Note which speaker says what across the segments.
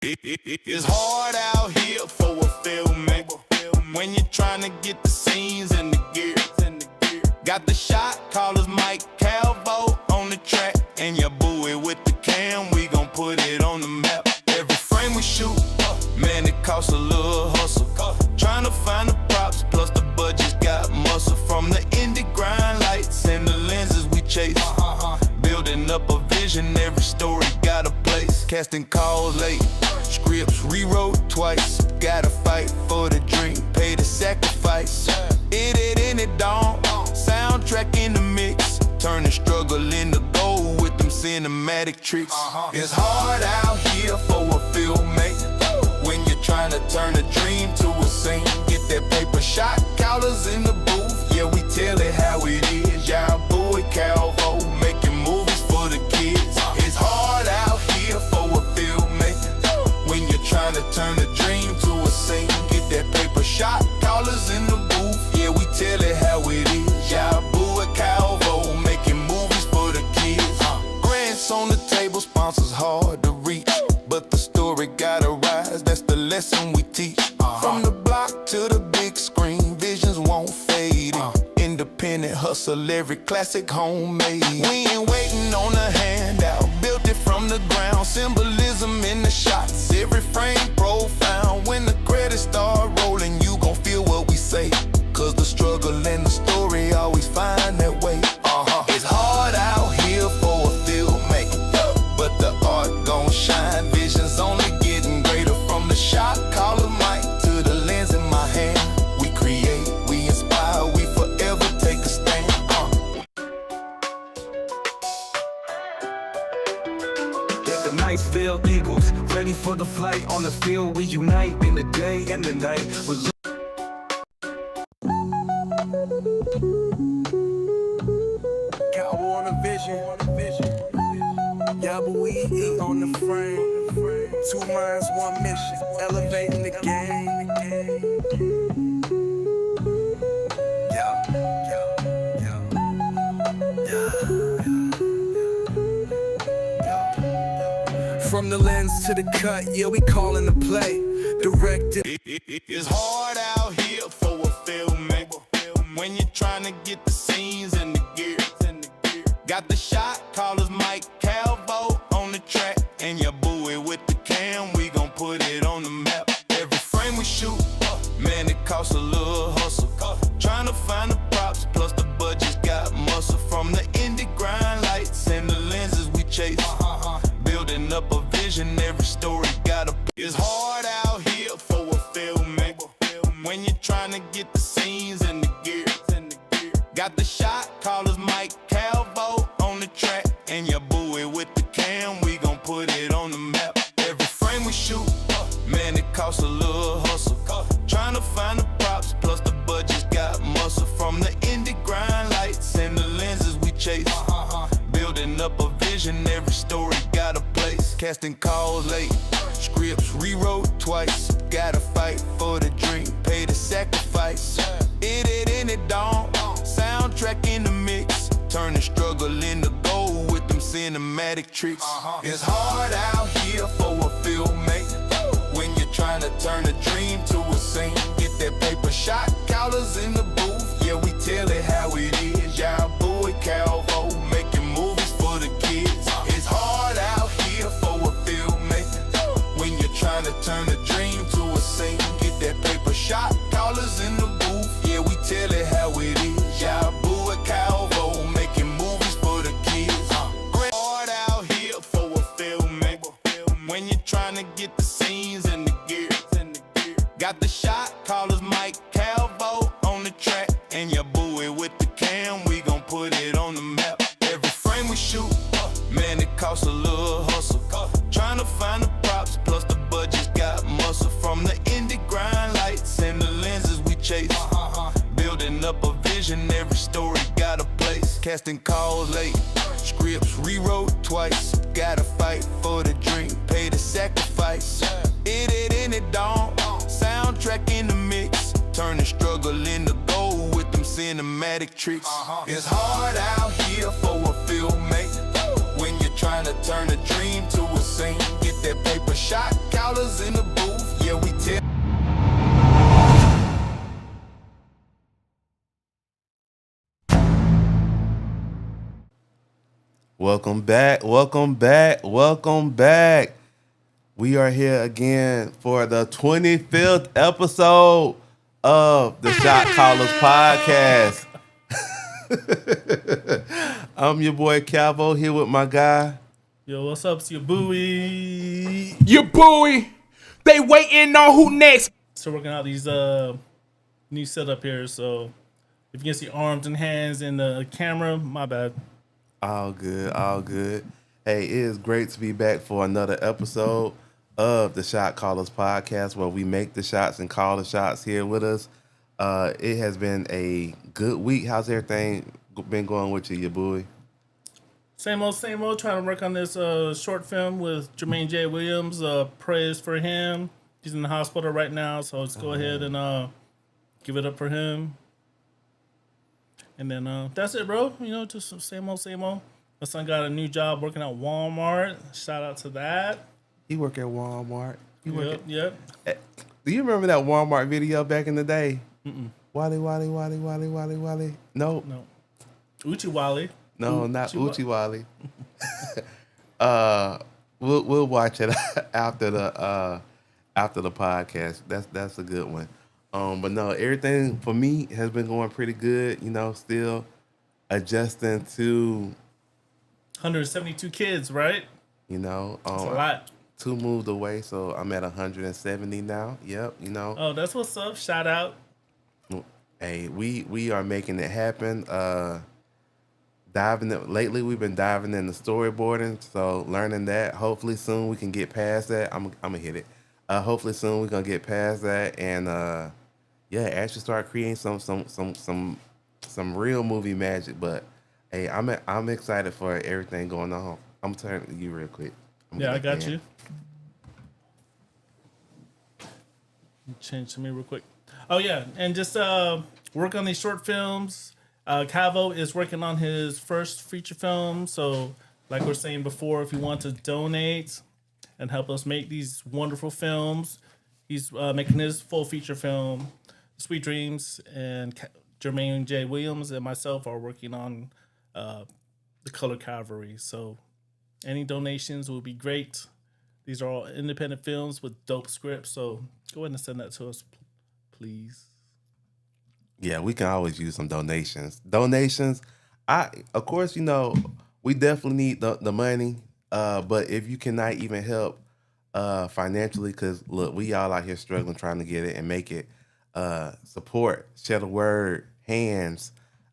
Speaker 1: It's hard out here for a filmmaker when you're trying to get the scenes and the gear. Got the shot callers Mike Calvo on the track, and your buoy with the cam, we gon' put it on the map. Every frame we shoot, man, it costs a little hustle. Trying to find the props, plus the budget's got muscle. From the indie grind lights and the lenses we chase, building up a vision, every story got a place. Casting calls late, scripts rewrote twice. Gotta fight for the dream, pay the sacrifice. It in it dawn, soundtrack in the mix, turning struggle into gold with them cinematic tricks. It's hard out here for a filmmaker when you're trying to turn a dream to a scene. Get that paper shot callers in the booth, yeah, we tell it how it is. Y'all boy Calvo making movies for the kids. It's hard out here for a filmmaker when you're trying to turn a dream to a scene. Get that paper shot callers in the booth, yeah, we tell it how it is. Y'all boy Calvo making movies for the kids. Grants on the table, sponsors hard to reach, but the story gotta rise, that's the lesson we teach. From the block to the big screen, visions won't fade. Independent hustle, every classic homemade. We ain't waiting on a handout, built it from the ground. Symbolism in the shots, every frame profound. When the credits start rolling, you gon' feel what we say, cause the struggle and the story always find that way. It's hard out here for a filmmaker, but the art gon' shine. Vision's only getting greater. From the shot caller mic to the lens in my hand, we create, we inspire, we forever take a stand.
Speaker 2: Let the nights feel eagles, ready for the flight. On the field we unite in the day and the night.
Speaker 3: Cowboy on a vision. Yeah, but we eat on the frame. Two minds, one mission, elevating the game. From the lens to the cut, yeah, we calling the play. Directed.
Speaker 1: It's hard out here for a filmmaker when you're trying to get the scenes and the gear. Got the shot callers Mike Calvo on the track, and your buoy with the cam, we gon' put it on the map. Every frame we shoot, man, it costs a little hustle. Trying to find the props, plus the budget's got muscle. From the indie grind lights and the lenses we chase, building up a vision, every story got a. It's hard out here for a filmmaker when you're trying to get the scenes and the gear. Got the shot callers Mike Calvo on the track, and your buoy with the cam, we gon' put it on the map. Every frame we shoot, man, it costs a little hustle. Trying to find the props, plus the budget's got muscle. From the indie grind lights and the lenses we chase, building up a vision, every story got a place. Casting calls late, scripts rewrote twice. Gotta fight for the dream, pay the sacrifice. It in it dawn, soundtrack in the mix, turning struggle into gold with them cinematic tricks. It's hard out here for a filmmaker when you're trying to turn a dream to a scene. Get that paper shot callers in the booth, yeah, we tell it how it is. Y'all boy Calvo making movies for the kids. It's hard out here for a filmmaker when you're trying to turn a dream to a scene. Get that paper shot callers in the booth, yeah, we tell it how it is. Y'all boy Calvo making movies for the kids. Hard out here for a filmmaker when you're trying to get the scenes and the gear. Got the shot callers Mike Calvo on the track, and your buoy with the cam, we gon' put it on the map. Every frame we shoot, man, it costs a little hustle. Trying to find the props, plus the budget's got muscle. From the indie grind lights and the lenses we chase, building up a vision, every story got a place. Casting calls late, scripts rewrote twice. Gotta fight for the dream, pay the sacrifice. It in it dawn, soundtrack in the mix, turning struggle into gold with them cinematic tricks. It's hard out here for a filmmaker when you're trying to turn a dream to a scene. Get that paper shot, call
Speaker 4: welcome back, welcome back, welcome back. We are here again for the 25th episode of the Shot Callers Podcast. I'm your boy Calvo here with my guy.
Speaker 5: Yo, what's up? It's your buoy.
Speaker 6: Your boy, they waiting on who next.
Speaker 5: So working out these new setup here. So if you can see arms and hands in the camera, my bad.
Speaker 4: All good, all good. Hey, it is great to be back for another episode of the Shot Callers Podcast, where we make the shots and call the shots here with us. It has been a good week. How's everything been going with you, your boy?
Speaker 5: Same old, same old. Trying to work on this short film with Jermaine J. Williams. Praise for him. He's in the hospital right now, so let's go ahead and give it up for him. And then that's it, bro. You know, just same old, same old. My son got a new job working at Walmart. Shout out to that.
Speaker 4: He work at Walmart.
Speaker 5: Yep.
Speaker 4: Do you remember that Walmart video back in the day? Wally. No,
Speaker 5: Uchi Wally.
Speaker 4: no, not Uchi Wally. We'll watch it after the podcast. That's a good one. But no, everything for me has been going pretty good. You know, still adjusting to,
Speaker 5: 172 kids, right?
Speaker 4: you know,
Speaker 5: That's a lot.
Speaker 4: 2 moved away, so I'm at 170 now. Yep, you know.
Speaker 5: Oh, that's what's up. Shout out.
Speaker 4: Hey, we are making it happen. Lately we've been diving into storyboarding, so learning that. Hopefully soon we can get past that. I'm gonna hit it. Hopefully soon we're gonna get past that and actually start creating some real movie magic. But hey, I'm excited for everything going on. I'm turning to you real quick.
Speaker 5: Yeah, I got you. Change to me real quick. Oh yeah, and just work on these short films. Cavo is working on his first feature film. So, like we are saying before, if you want to donate and help us make these wonderful films, he's making his full feature film, Sweet Dreams, and Jermaine J. Williams and myself are working on the Color Cavalry. So, any donations will be great. These are all independent films with dope scripts. So, go ahead and send that to us, please.
Speaker 4: Yeah, we can always use some donations. Of course, you know, we definitely need the money. But if you cannot even help financially, because look, we all out here struggling trying to get it and make it. Support, share the word, hands,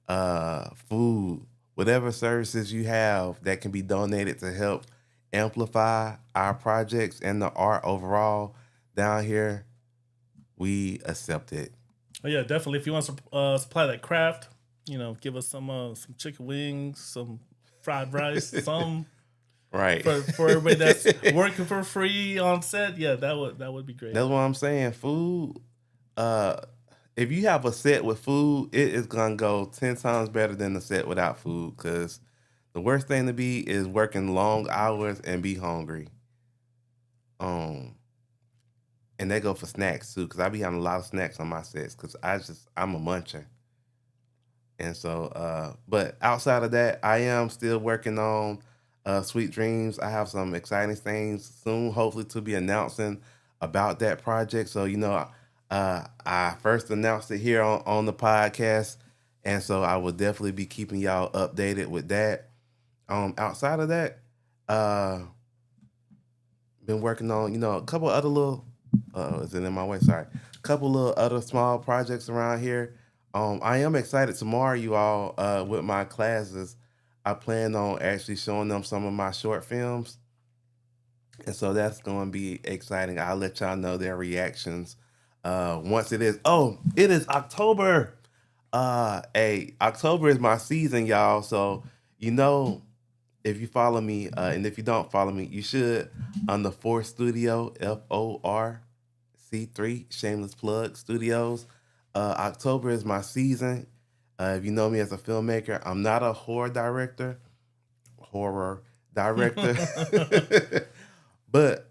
Speaker 4: food, whatever services you have that can be donated to help amplify our projects and the art overall down here, we accept it.
Speaker 5: Oh yeah, definitely. If you want to supply that craft, you know, give us some chicken wings, some fried rice, some
Speaker 4: Right.
Speaker 5: for everybody that's working for free on set. Yeah, that would be great.
Speaker 4: That's what I'm saying. Food. If you have a set with food, it is gonna go 10 times better than a set without food. Cause the worst thing to be is working long hours and be hungry. And they go for snacks too, because I be having a lot of snacks on my sets, because I'm a muncher. And so, but outside of that, I am still working on Sweet Dreams. I have some exciting things soon, hopefully, to be announcing about that project. So, you know, I first announced it here on the podcast, and so I will definitely be keeping y'all updated with that. Outside of that, been working on, you know, a couple other little, is it in my way? Sorry. A couple little other small projects around here. I am excited tomorrow, you all, with my classes. I plan on actually showing them some of my short films. And so that's going to be exciting. I'll let y'all know their reactions once it is. Oh, it is October. October is my season, y'all. So, you know, if you follow me, and if you don't follow me, you should, on the Force Studio, FORC3, shameless plug, studios. October is my season. If you know me as a filmmaker, I'm not a horror director, but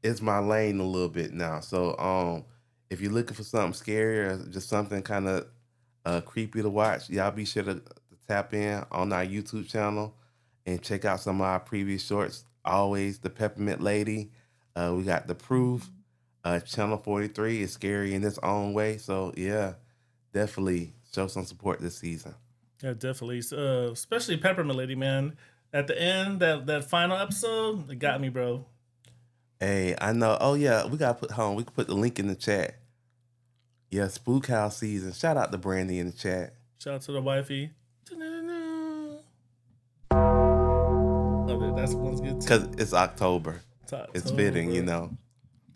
Speaker 4: it's my lane a little bit now. So if you're looking for something scary or just something kind of creepy to watch, y'all be sure to tap in on our YouTube channel. and check out some of our previous shorts. Always the Peppermint Lady. We got The Proof. Channel 43 is scary in its own way. So yeah, definitely show some support this season.
Speaker 5: Yeah, definitely. Especially Peppermint Lady, man. At the end, that final episode, it got me, bro.
Speaker 4: Hey, I know. Oh yeah, we gotta put home. We can put the link in the chat. Yeah, Spook House season. Shout out to Brandy in the chat.
Speaker 5: Shout out to the wifey. Oh, that's one's good too.
Speaker 4: Cause it's October. It's fitting, you know.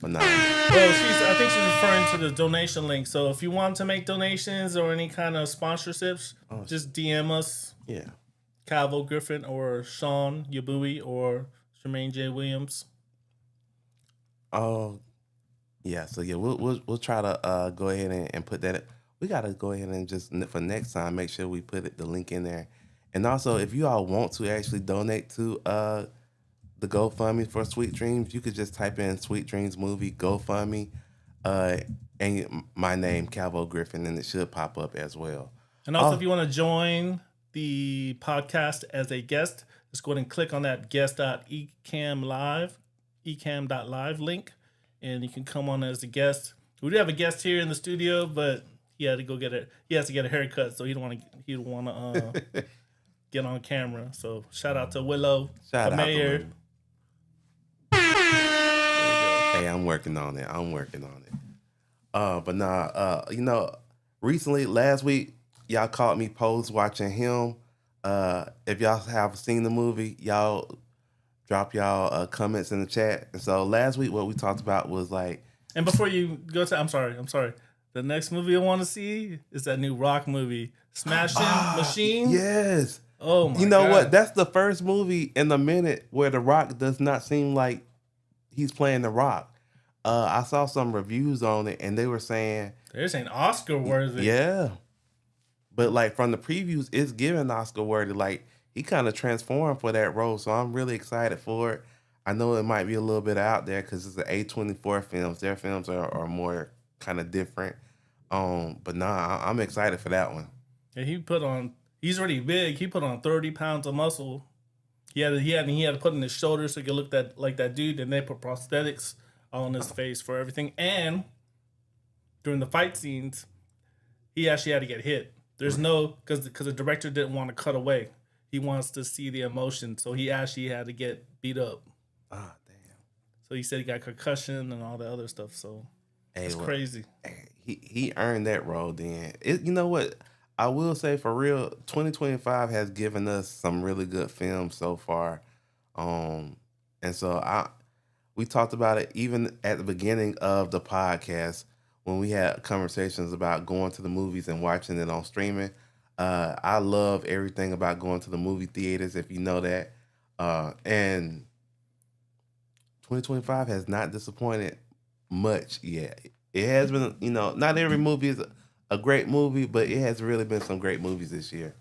Speaker 4: But no.
Speaker 5: Well, I think she's referring to the donation link. So if you want to make donations or any kind of sponsorships, just DM us.
Speaker 4: Yeah.
Speaker 5: Calvo Griffin or Sean Yabui or Jermaine J. Williams.
Speaker 4: Oh, yeah. So yeah, we'll try to go ahead and put that. We gotta go ahead and just for next time make sure we put the link in there. And also, if you all want to actually donate to the GoFundMe for Sweet Dreams, you could just type in Sweet Dreams Movie GoFundMe and my name Calvo Griffin, and it should pop up as well.
Speaker 5: And also, if you want to join the podcast as a guest, just go ahead and click on that guest.ecam.live link, and you can come on as a guest. We do have a guest here in the studio, but he had to go get it. He has to get a haircut, so he don't want to get on camera. So shout out to Willow,
Speaker 4: Shout
Speaker 5: the
Speaker 4: out to
Speaker 5: mayor.
Speaker 4: Willow. Hey, I'm working on it. But nah, recently last week y'all caught me post watching him. If y'all have seen the movie, y'all drop y'all comments in the chat. And so last week what we talked about was like.
Speaker 5: And before you go to, I'm sorry. The next movie I want to see is that new Rock movie, Smashing Machine.
Speaker 4: Yes.
Speaker 5: Oh my!
Speaker 4: You know
Speaker 5: God.
Speaker 4: what? That's the first movie in a minute where The Rock does not seem like he's playing The Rock. I saw some reviews on it, and they were saying
Speaker 5: they're saying Oscar worthy.
Speaker 4: Yeah, but like from the previews, it's giving Oscar worthy. Like he kind of transformed for that role, so I'm really excited for it. I know it might be a little bit out there because it's the A24 films. Their films are more kind of different. But nah, I'm excited for that one.
Speaker 5: Yeah, he's already big. He put on 30 pounds of muscle. He had to put in his shoulders so he could look like that dude, and they put prosthetics on his face for everything. And during the fight scenes, he actually had to get hit. There's because the director didn't want to cut away. He wants to see the emotion, so he actually had to get beat up.
Speaker 4: Ah, damn.
Speaker 5: So he said he got concussion and all the other stuff. So it's crazy.
Speaker 4: He earned that role. Then you know what? I will say for real, 2025 has given us some really good films so far. And so we talked about it even at the beginning of the podcast when we had conversations about going to the movies and watching it on streaming. I love everything about going to the movie theaters, if you know that. And 2025 has not disappointed much yet. It has been, not every movie is a great movie, but it has really been some great movies this year.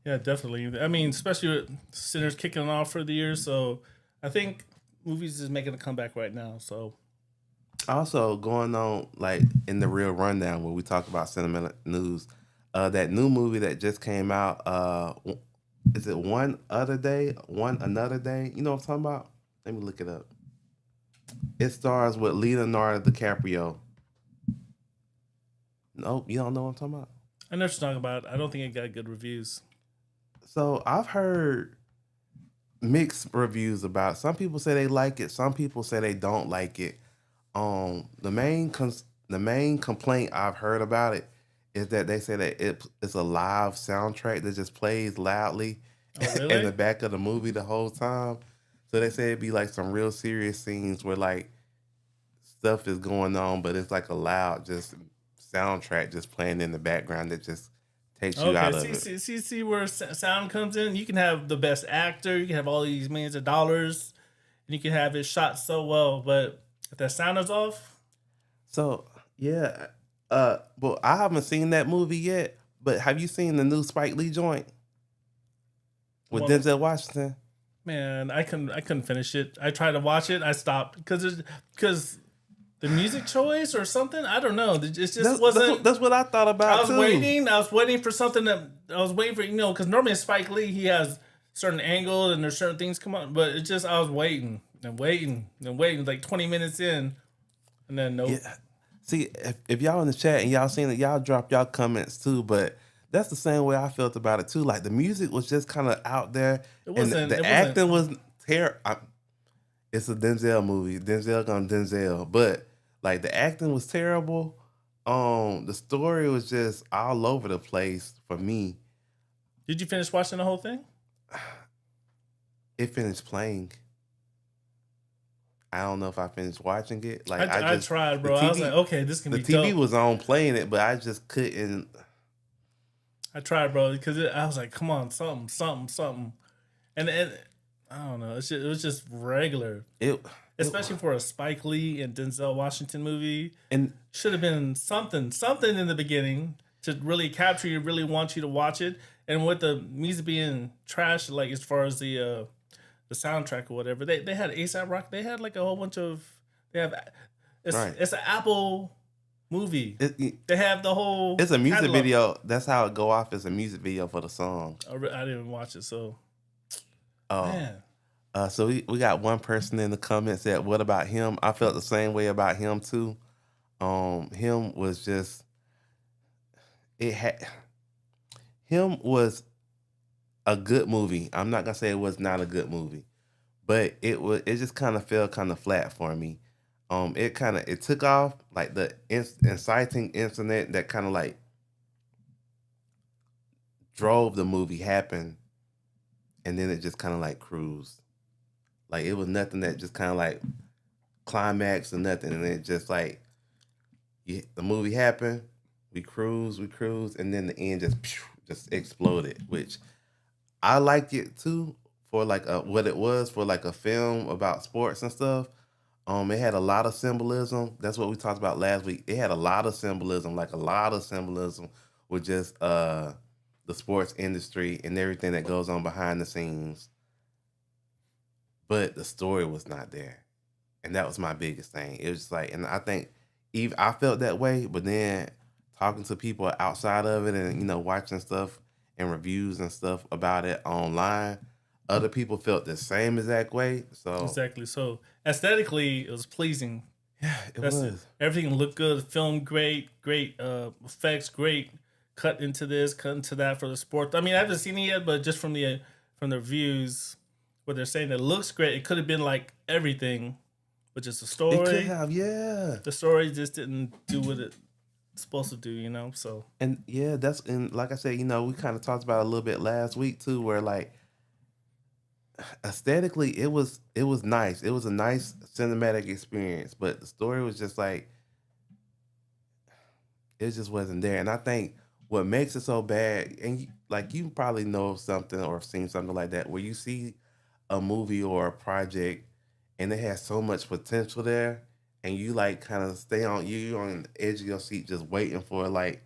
Speaker 5: Yeah, definitely. I mean, especially with Sinners kicking off for the year. So I think movies is making a comeback right now. So
Speaker 4: also going on like in the real rundown where we talk about cinema news, that new movie that just came out, is it One Another Day? You know what I'm talking about? Let me look it up. It stars with Leonardo DiCaprio. Nope, you don't know what I'm talking about?
Speaker 5: I know what you're talking about. I don't think it got good reviews.
Speaker 4: So I've heard mixed reviews about it. Some people say they like it. Some people say they don't like it. The main complaint I've heard about it is that they say that it's a live soundtrack that just plays loudly in the back of the movie the whole time. So they say it'd be like some real serious scenes where like stuff is going on, but it's like a loud just soundtrack just playing in the background that just takes you out of it.
Speaker 5: See where sound comes in? You can have the best actor, you can have all these millions of dollars, and you can have it shot so well, but if that sound is off.
Speaker 4: So yeah, well, I haven't seen that movie yet, but have you seen the new Spike Lee joint with Denzel Washington?
Speaker 5: Man, I couldn't finish it. I tried to watch it, I stopped because the music choice or something. I don't know. It just wasn't.
Speaker 4: That's what I thought about.
Speaker 5: I was waiting for something that I was waiting for. Because normally Spike Lee, he has certain angle and there's certain things come on, but it just I was waiting and waiting and waiting, like 20 minutes in, and then nope.
Speaker 4: Yeah. See, if y'all in the chat and y'all seen it, y'all drop y'all comments too. But that's the same way I felt about it too. Like the music was just kind of out there, and the acting was terrible. It's a Denzel movie. Denzel gone Denzel, but like the acting was terrible. The story was just all over the place for me.
Speaker 5: Did you finish watching the whole thing?
Speaker 4: It finished playing. I don't know if I finished watching it. Like
Speaker 5: I tried, bro. I was like, okay, this can be
Speaker 4: the TV
Speaker 5: dope.
Speaker 4: was on playing it, but I just couldn't.
Speaker 5: I tried, bro, because I was like, come on, something, and I don't know. It was just regular. Especially for a Spike Lee and Denzel Washington movie,
Speaker 4: and
Speaker 5: should have been something in the beginning to really capture you, really want you to watch it. And with the music being trash, like as far as the soundtrack or whatever, they had ASAP Rock. They had like a whole bunch of it's an Apple movie. They have the whole.
Speaker 4: It's a music
Speaker 5: catalog.
Speaker 4: video. That's how it go off. It's a music video for the song.
Speaker 5: I didn't even watch it, so.
Speaker 4: Man. So we got one person in the comments that what about him? I felt the same way about him too. Him was just him was a good movie. I'm not gonna say it was not a good movie, but it just kind of fell kind of flat for me. It took off like the inciting incident that kind of like drove the movie happen, and then it just kind of like cruised. Like it was nothing that just kind of like climax or nothing, and it just like the movie happened, we cruised, and then the end just exploded. Which I liked it too for like what it was for like a film about sports and stuff. It had a lot of symbolism. That's what we talked about last week. It had a lot of symbolism, with just the sports industry and everything that goes on behind the scenes. But the story was not there. And that was my biggest thing. It was just like, and I think even I felt that way, but then talking to people outside of it and, watching stuff and reviews and stuff about it online, other people felt the same exact way. So
Speaker 5: exactly. So aesthetically, it was pleasing.
Speaker 4: Yeah, it was.
Speaker 5: Everything looked good. Film great effects, great. Cut into this, cut into that for the sport. I mean, I haven't seen it yet, but just from the reviews, what they're saying, it looks great. It could have been like everything, but just the story.
Speaker 4: It could have, yeah.
Speaker 5: The story just didn't do what it's supposed to do, So
Speaker 4: and yeah, and like I said, we kind of talked about it a little bit last week too, where like aesthetically it was nice. It was a nice cinematic experience, but the story was just like it just wasn't there. And I think what makes it so bad, and you probably know something or seen something like that, where you see a movie or a project and it has so much potential there, and you like kind of stay on the edge of your seat just waiting for like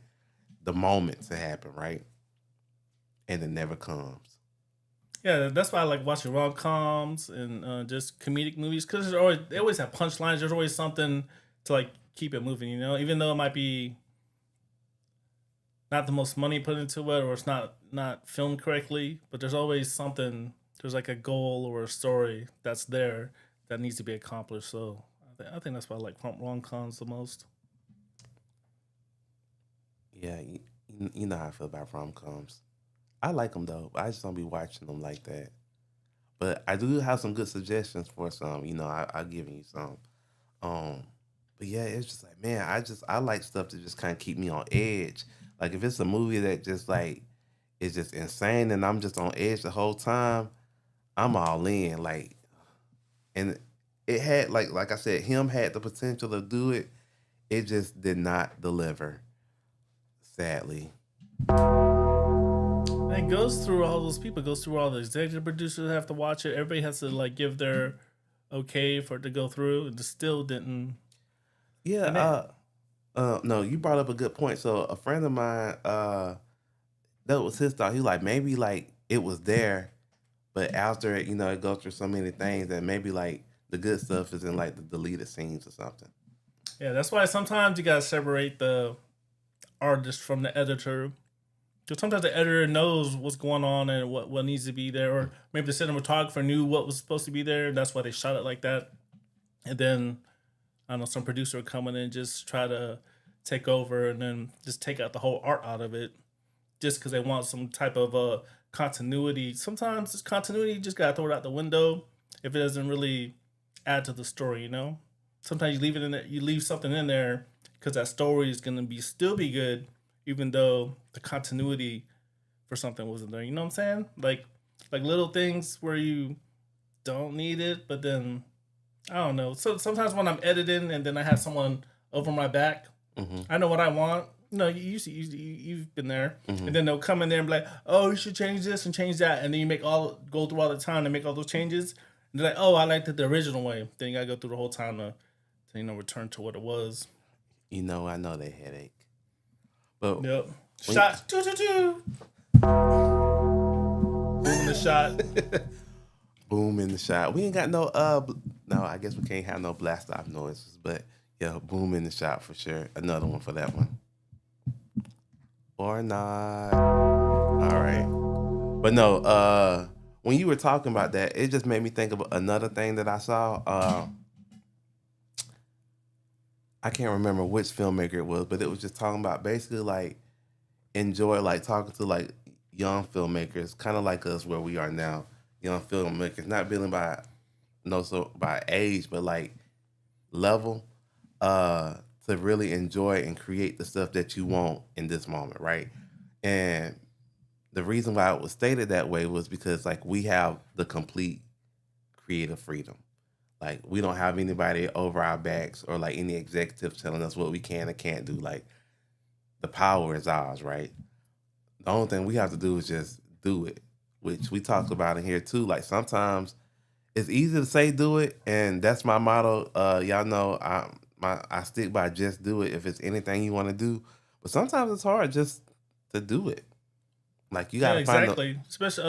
Speaker 4: the moment to happen, right? And it never comes.
Speaker 5: Yeah, that's why I like watching rom-coms and just comedic movies, because they always have punchlines. There's always something to like keep it moving, even though it might be not the most money put into it, or it's not filmed correctly, but there's always something. There's like a goal or a story that's there that needs to be accomplished. So I think that's why I like rom-coms the most.
Speaker 4: Yeah, you know how I feel about rom-coms. I like them though. I just don't be watching them like that. But I do have some good suggestions for some. I'll give you some. But yeah, it's just like, man, I like stuff to just kind of keep me on edge. Like if it's a movie that just like is just insane and I'm just on edge the whole time, I'm all in. Like, and it had like I said, him had the potential to do it. It just did not deliver, sadly.
Speaker 5: And it goes through all those people. It goes through all the executive producers that have to watch it. Everybody has to like give their okay for it to go through. It just still didn't.
Speaker 4: Yeah. No, you brought up a good point. So a friend of mine, that was his thought. He like maybe like it was there, but after it, it goes through so many things that maybe like the good stuff is in like the deleted scenes or something.
Speaker 5: Yeah, that's why sometimes you gotta separate the artist from the editor, Because sometimes the editor knows what's going on and what needs to be there, or maybe the cinematographer knew what was supposed to be there, and that's why they shot it like that. And then I don't know, some producer would come in and just try to take over and then just take out the whole art out of it, just because they want some type of continuity. Sometimes this continuity you just gotta throw it out the window if it doesn't really add to the story. You know, sometimes you leave it in there, you leave something in there because that story is gonna be still be good, even though the continuity for something wasn't there. You know what I'm saying? Like little things where you don't need it, but then I don't know. So sometimes when I'm editing and then I have someone over my back, I know what I want. No, you've been there, and then they'll come in there and be like, "Oh, you should change this and change that," and then you go through all the time to make all those changes. And they're like, "Oh, I liked it the original way." Then you gotta go through the whole time to return to what it was.
Speaker 4: You know, I know they headache. But
Speaker 5: Yep. Shot. Two. Boom the shot.
Speaker 4: boom in the shot. We ain't got no no, I guess we can't have no blast off noises, but yeah, boom in the shot for sure. Another one for that one. Or not. All right. But no, when you were talking about that, it just made me think of another thing that I saw. I can't remember which filmmaker it was, but it was just talking about basically like enjoy like talking to like young filmmakers, kind of like us where we are now, young filmmakers, not building by by age, but like level, to really enjoy and create the stuff that you want in this moment, right? And the reason why it was stated that way was because like we have the complete creative freedom. Like we don't have anybody over our backs or like any executives telling us what we can and can't do. Like the power is ours, right? The only thing we have to do is just do it, which we talked about in here too. Like sometimes it's easy to say do it, and that's my motto. Y'all know I stick by just do it if it's anything you want to do. But sometimes it's hard just to do it. Like you gotta find
Speaker 5: exactly. Especially,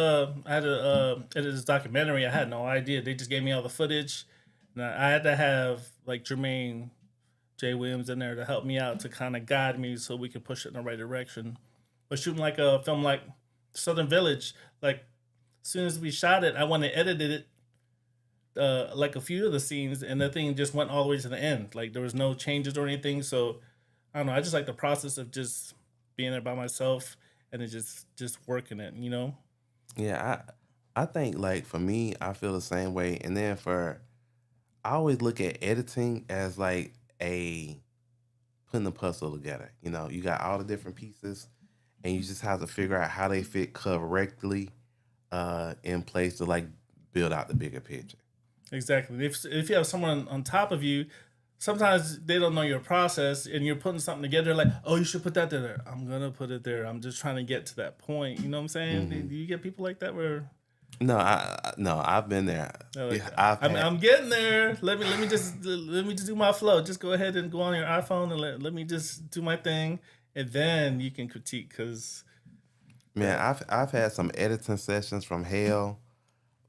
Speaker 5: I had to edit this documentary. I had no idea. They just gave me all the footage. And I had to have like Jermaine J. Williams in there to help me out to kind of guide me so we could push it in the right direction. But shooting like a film like Southern Village, like as soon as we shot it, I went and edited it. Like a few of the scenes, and the thing just went all the way to the end. Like there was no changes or anything. So I don't know. I just like the process of just being there by myself and then just working it. You know?
Speaker 4: Yeah, I think like for me, I feel the same way. And then I always look at editing as like putting a puzzle together. You know, you got all the different pieces, and you just have to figure out how they fit correctly in place to like build out the bigger picture.
Speaker 5: Exactly. If you have someone on top of you, sometimes they don't know your process, and you're putting something together. Like, oh, you should put that there. I'm gonna put it there. I'm just trying to get to that point. You know what I'm saying? Do you get people like that where?
Speaker 4: No, I've been there.
Speaker 5: Like, I'm getting there. Let me just do my flow. Just go ahead and go on your iPhone and let me just do my thing, and then you can critique. Cause
Speaker 4: man, I've had some editing sessions from hell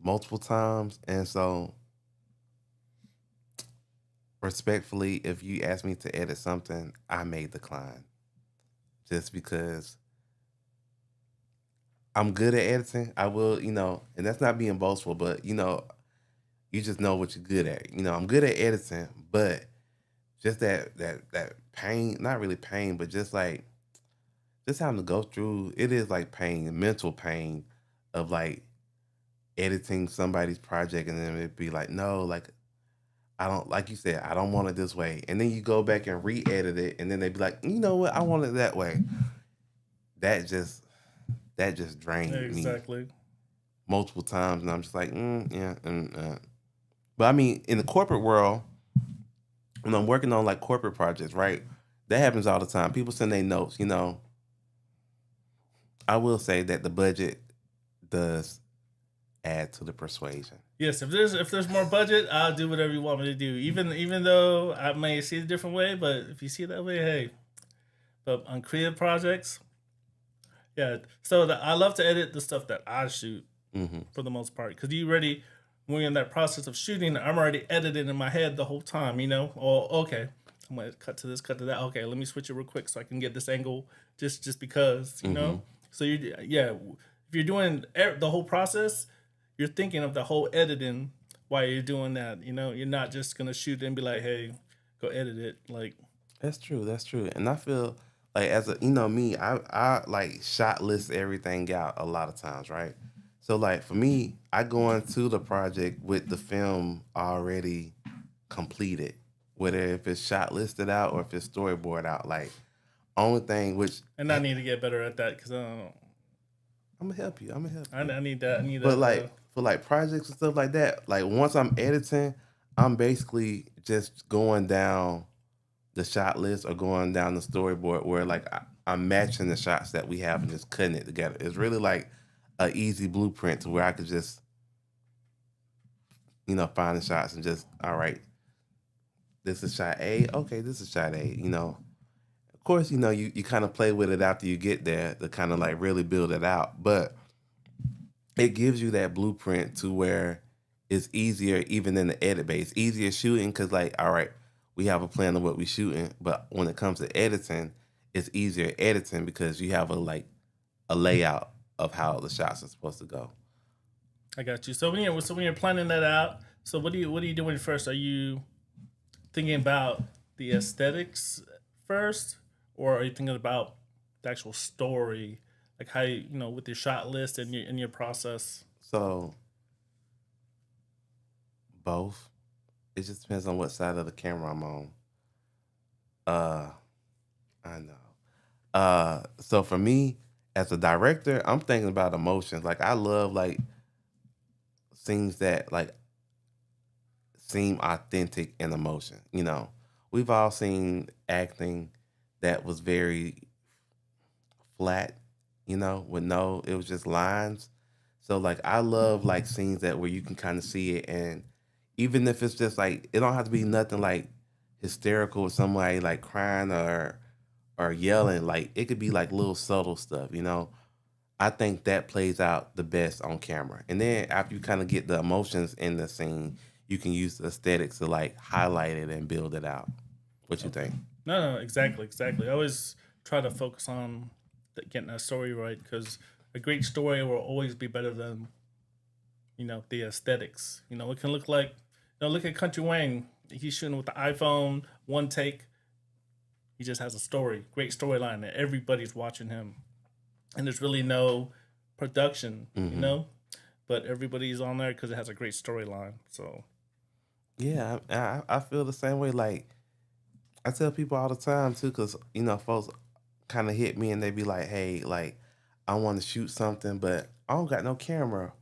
Speaker 4: multiple times, and so respectfully, if you ask me to edit something, I may decline, just because I'm good at editing. I will, and that's not being boastful, but you just know what you're good at. I'm good at editing, but just that pain, not really pain, but just having to go through, it is like pain, mental pain of like editing somebody's project, and then it'd be like, no, like I don't, like you said, I don't want it this way. And then you go back and re-edit it, and then they'd be like, you know what, I want it that way. That just drained me multiple times, and I'm just like, yeah. But I mean, in the corporate world, when I'm working on like corporate projects, right, that happens all the time. People send their notes. I will say that the budget does add to the persuasion.
Speaker 5: Yes, if there's more budget, I'll do whatever you want me to do. Even though I may see it a different way, but if you see it that way, hey. But on creative projects, yeah. So I love to edit the stuff that I shoot for the most part, because when you're in that process of shooting, I'm already editing in my head the whole time. Oh, okay, I'm gonna cut to this, cut to that. Okay, let me switch it real quick so I can get this angle just because, So if you're doing the whole process, you're thinking of the whole editing while you're doing that. You know, you're not just gonna shoot and be like, hey, go edit it. Like,
Speaker 4: That's true. That's true. And I feel like as a you know me, I like shot list everything out a lot of times, right? So like for me, I go into the project with the film already completed, whether if it's shot listed out or if it's storyboard out. Like only thing which
Speaker 5: and I need to get better at that because
Speaker 4: I'm gonna help you. I'm gonna help
Speaker 5: I
Speaker 4: you.
Speaker 5: need that. I need
Speaker 4: But
Speaker 5: that.
Speaker 4: like for like projects and stuff like that, like once I'm editing, I'm basically just going down the shot list or going down the storyboard where like I'm matching the shots that we have and just cutting it together. It's really like a easy blueprint to where I could just find the shots and just all right, this is shot A. Okay, this is shot A. Of course, you kind of play with it after you get there to kind of like really build it out, but it gives you that blueprint to where it's easier even in the edit base, easier shooting because like all right, we have a plan of what we're shooting, but when it comes to editing, it's easier editing because you have a layout of how the shots are supposed to go.
Speaker 5: I got you. So when you're planning that out, so what are you doing first? Are you thinking about the aesthetics first, or are you thinking about the actual story, like how with your shot list and your process?
Speaker 4: So both. It just depends on what side of the camera I'm on. Uh, I know. So for me, as a director, I'm thinking about emotions. Like I love like scenes that like seem authentic in emotion. We've all seen acting that was very flat. With it was just lines. So like I love like scenes that where you can kind of see it, and even if it's just like it don't have to be nothing like hysterical with somebody like crying or yelling. Like it could be like little subtle stuff. I think that plays out the best on camera. And then after you kind of get the emotions in the scene, you can use the aesthetics to like highlight it and build it out. What you think?
Speaker 5: No, exactly. I always try to focus on getting that story right because a great story will always be better than the aesthetics. It can look like look at Country Wayne. He's shooting with the iPhone, one take. He just has a story, great storyline that everybody's watching him, and there's really no production, but everybody's on there because it has a great storyline. So
Speaker 4: Yeah, I feel the same way. Like I tell people all the time too, because folks kind of hit me and they be like, "Hey, like I want to shoot something, but I don't got no camera,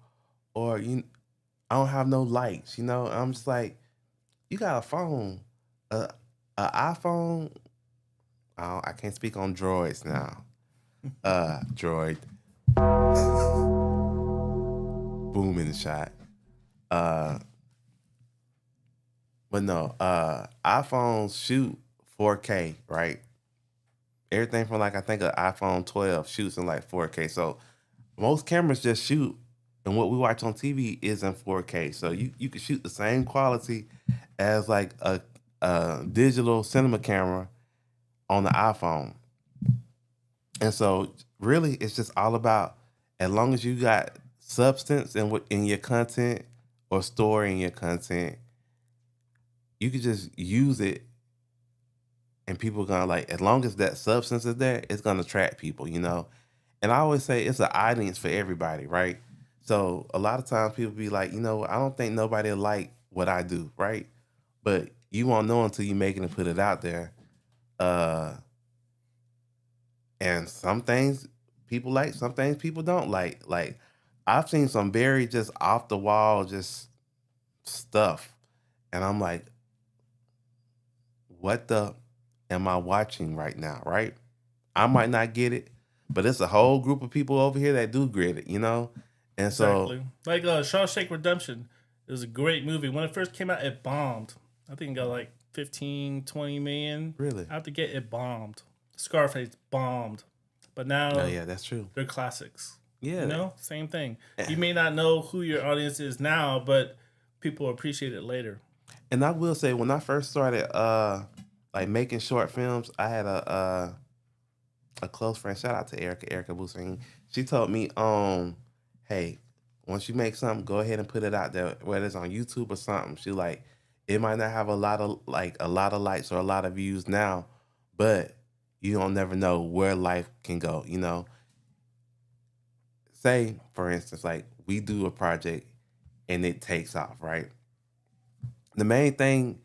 Speaker 4: or I don't have no lights." I'm just like, "You got a phone, a iPhone." I can't speak on droids now. Droid, boom in the shot. Uh, but no, iPhones shoot 4K, right? Everything from like I think an iPhone 12 shoots in like 4K. So most cameras just shoot, and what we watch on TV is in 4K. So you can shoot the same quality as like a digital cinema camera on the iPhone. And so really it's just all about as long as you got substance in your content or story in your content, you can just use it and people gonna like as long as that substance is there, it's gonna attract people. And I always say it's an audience for everybody, right? So a lot of times people be like, I don't think nobody will like what I do, right? But you won't know until you make it and put it out there. And some things people like, some things people don't like. Like I've seen some very just off the wall just stuff. And I'm like, what the am I watching right now, right? I might not get it, but it's a whole group of people over here that do get it. And so
Speaker 5: exactly like Shawshank Redemption. It was a great movie. When it first came out, it bombed. I think it got like 15, 20 million.
Speaker 4: really,
Speaker 5: Out the gate, it bombed. Scarface bombed. But now
Speaker 4: oh yeah, that's true.
Speaker 5: they're classics.
Speaker 4: Yeah,
Speaker 5: Same thing. You may not know who your audience is now, but people appreciate it later.
Speaker 4: and I will say when I first started like making short films, I had a close friend. Shout out to Erica Busing. She told me, hey, once you make something, go ahead and put it out there, whether it's on YouTube or something. She like, it might not have a lot of likes or a lot of views now, but you don't never know where life can go. You know, say for instance, like we do a project and it takes off, right? The main thing,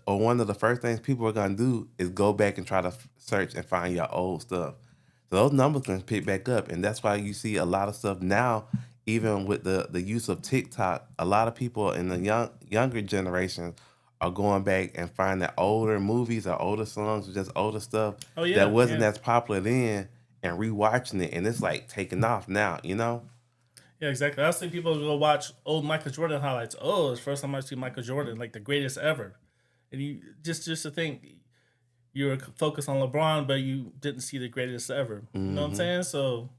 Speaker 4: or one of the first things people are gonna do is go back and try to search and find your old stuff. So those numbers can pick back up, and that's why you see a lot of stuff now. Even with the use of TikTok, a lot of people in the younger generation are going back and finding older movies or older songs or just older stuff
Speaker 5: Oh yeah,
Speaker 4: that wasn't
Speaker 5: yeah,
Speaker 4: as popular then, and rewatching it, and it's like taking off now. You know?
Speaker 5: yeah, exactly. I see people go watch old Michael Jordan highlights. Oh, it's the first time I see Michael Jordan, like the greatest ever. And you just to think you were focused on LeBron, but you didn't see the greatest ever. You know what I'm saying? So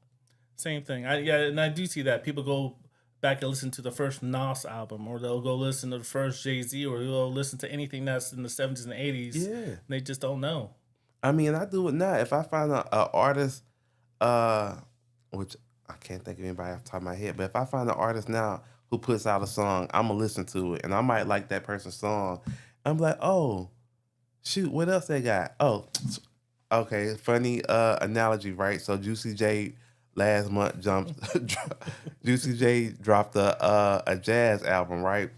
Speaker 5: same thing. And I do see that people go back and listen to the first Nas album, or they'll go listen to the first Jay-Z, or they'll listen to anything that's in the 70s and 80s.
Speaker 4: Yeah.
Speaker 5: And they just don't know.
Speaker 4: I mean, I do it now. If I find a artist, uh, which I can't think of anybody off the top of my head, but if I find an artist now who puts out a song, I'm gonna listen to it, and I might like that person's song. I'm like, oh, shoot, what else they got? Oh, okay, funny analogy, right? So Juicy J last month Juicy J dropped a jazz album, right?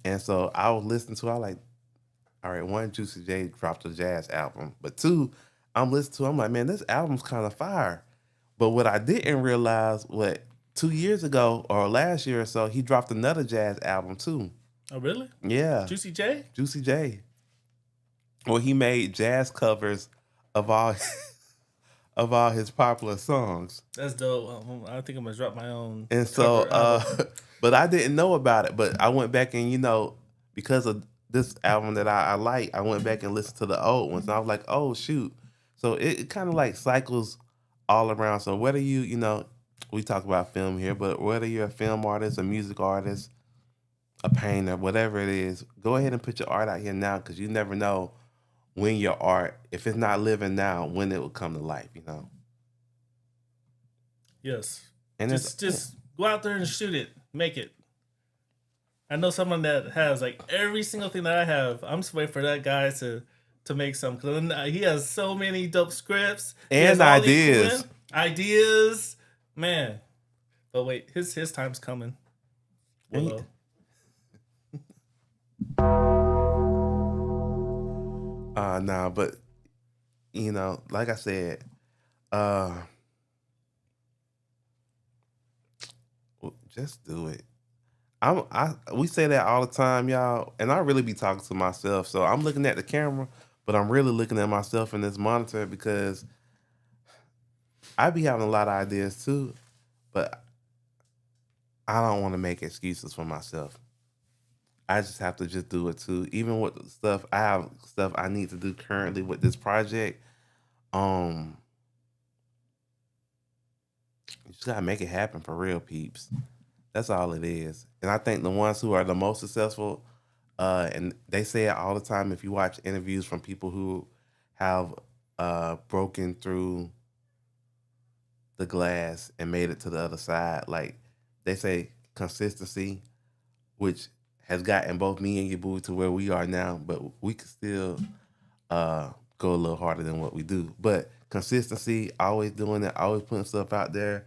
Speaker 4: And so I was listening to it, I like, all right, one, Juicy J dropped a jazz album, but two, I'm listening to it, I'm like, man, this album's kind of fire. But what I didn't realize, 2 years ago or last year or so, he dropped another jazz album too.
Speaker 5: Oh, really?
Speaker 4: Yeah,
Speaker 5: Juicy J?
Speaker 4: Juicy J. Well, he made jazz covers of all of all his popular songs,
Speaker 5: That's dope. I think I'm going to drop my own
Speaker 4: and so,
Speaker 5: cover album.
Speaker 4: but I didn't know about it. But I went back and because of this album that I like, I went back and listened to the old ones, and I was like, oh shoot. So it kind of like cycles all around. So whether we talk about film here, but whether you're a film artist, a music artist, a painter, whatever it is, go ahead and put your art out here now, because you never know when your art, if it's not living now, when it will come to life,
Speaker 5: Yes.
Speaker 4: And
Speaker 5: Just go out there and shoot it. Make it. I know someone that has like every single thing that I have. I'm just waiting for that guy to make some, because he has so many dope scripts. He
Speaker 4: And
Speaker 5: has all the
Speaker 4: ideas.
Speaker 5: equipment, ideas. Man. But wait, his time's coming.
Speaker 4: And-
Speaker 5: Willow.
Speaker 4: nah, but like I said, just do it. We say that all the time, y'all, and I really be talking to myself. So I'm looking at the camera, but I'm really looking at myself in this monitor, because I be having a lot of ideas too, but I don't want to make excuses for myself. I just have to just do it too. Even with the stuff, I have stuff I need to do currently with this project. You just gotta make it happen for real, peeps. That's all it is. And I think the ones who are the most successful, and they say it all the time, if you watch interviews from people who have broken through the glass and made it to the other side, like they say consistency, which has gotten both me and Yabu to where we are now, but we could still go a little harder than what we do. But consistency, always doing it, always putting stuff out there.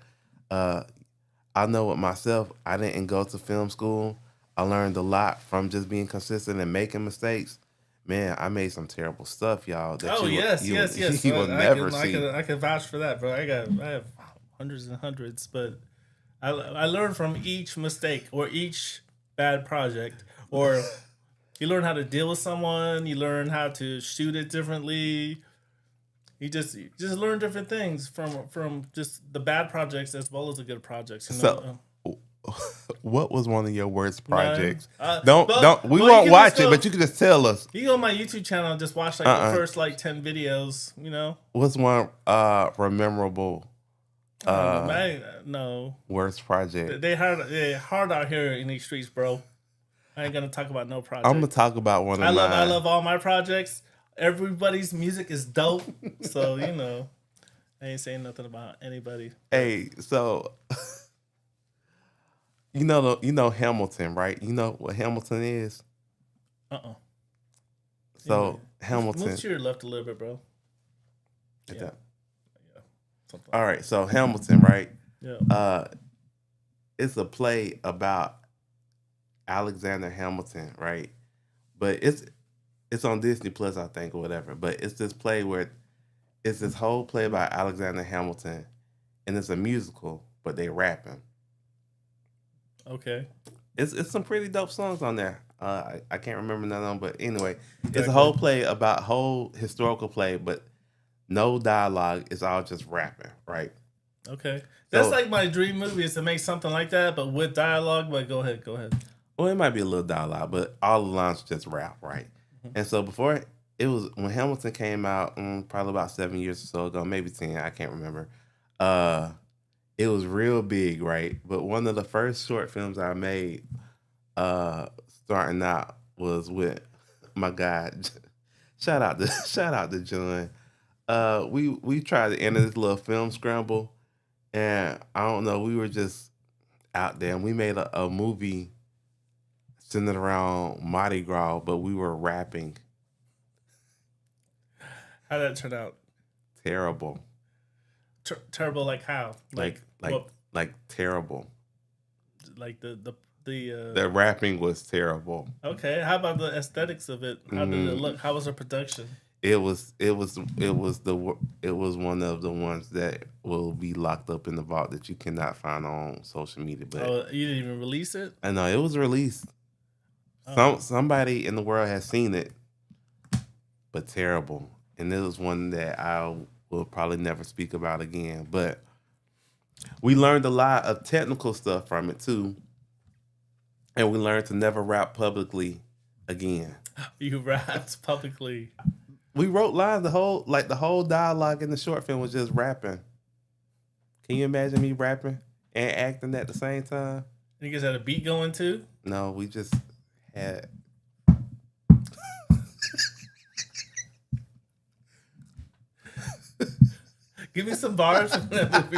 Speaker 4: I know with myself, I didn't go to film school. I learned a lot from just being consistent and making mistakes. Man, I made some terrible stuff, y'all. That
Speaker 5: Yes.
Speaker 4: You will never
Speaker 5: I
Speaker 4: see.
Speaker 5: I can vouch for that, bro. I have hundreds and hundreds, but I learned from each mistake or each bad project, or you learn how to deal with someone. You learn how to shoot it differently. You just learn different things from just the bad projects as well as the good projects.
Speaker 4: So, what was one of your worst projects?
Speaker 5: None.
Speaker 4: Don't. We
Speaker 5: well,
Speaker 4: won't
Speaker 5: you can
Speaker 4: watch
Speaker 5: just
Speaker 4: it,
Speaker 5: go-
Speaker 4: but you can just tell us.
Speaker 5: You go on my YouTube channel and just watch like the first like 10 videos.
Speaker 4: What's one memorable
Speaker 5: No.
Speaker 4: worst project?
Speaker 5: They hard out here in these streets, bro. I ain't gonna talk about no project.
Speaker 4: I'm gonna talk about one of
Speaker 5: I
Speaker 4: mine.
Speaker 5: love all my projects. Everybody's music is dope, so I ain't saying nothing about anybody.
Speaker 4: Hey, so you know Hamilton, right? You know what Hamilton is?
Speaker 5: Uh-uh.
Speaker 4: So
Speaker 5: Anyway,
Speaker 4: Hamilton.
Speaker 5: move to your left a little bit, bro.
Speaker 4: Is
Speaker 5: Yeah.
Speaker 4: that-
Speaker 5: Yeah. Something
Speaker 4: all
Speaker 5: like
Speaker 4: right, so Hamilton, right?
Speaker 5: Yeah.
Speaker 4: It's a play about Alexander Hamilton, right? But it's on Disney Plus, I think, or whatever. But it's this play where it's this whole play about Alexander Hamilton, and it's a musical, but they rapping.
Speaker 5: Okay.
Speaker 4: It's some pretty dope songs on there. I can't remember none of them, but anyway, it's a
Speaker 5: Exactly.
Speaker 4: whole play about whole historical play, but no dialogue. It's all just rapping, right?
Speaker 5: Okay. That's
Speaker 4: So-
Speaker 5: like my dream movie is to make something like that, but with dialogue. But go ahead. Go ahead.
Speaker 4: Well, it might be a little dialogue, but all the lines just rap, right? And so before it was when Hamilton came out, probably about 7 years or so ago, maybe 10, I can't remember. It was real big, right? But one of the first short films I made, starting out, was with my guy. Shout out to John. We tried to enter this little film scramble, and I don't know, we were just out there, and we made a movie centered around Mardi Gras, but we were rapping.
Speaker 5: How did that turn out?
Speaker 4: Terrible.
Speaker 5: Terrible. Like how?
Speaker 4: Like
Speaker 5: what?
Speaker 4: like terrible.
Speaker 5: Like the
Speaker 4: The rapping was terrible.
Speaker 5: Okay. How about the aesthetics of it? How did it look? How was the production?
Speaker 4: It was one of the ones that will be locked up in the vault that you cannot find on social media. But
Speaker 5: Oh, you didn't even release it?
Speaker 4: I know it was released. Somebody in the world has seen it, but terrible. And it was one that I will probably never speak about again. But we learned a lot of technical stuff from it too, and we learned to never rap publicly again.
Speaker 5: You rapped publicly.
Speaker 4: We wrote lines. The whole dialogue in the short film was just rapping. Can you imagine me rapping and acting at the same time?
Speaker 5: You guys had a beat going too?
Speaker 4: No, we just had.
Speaker 5: Give me some bars from that movie.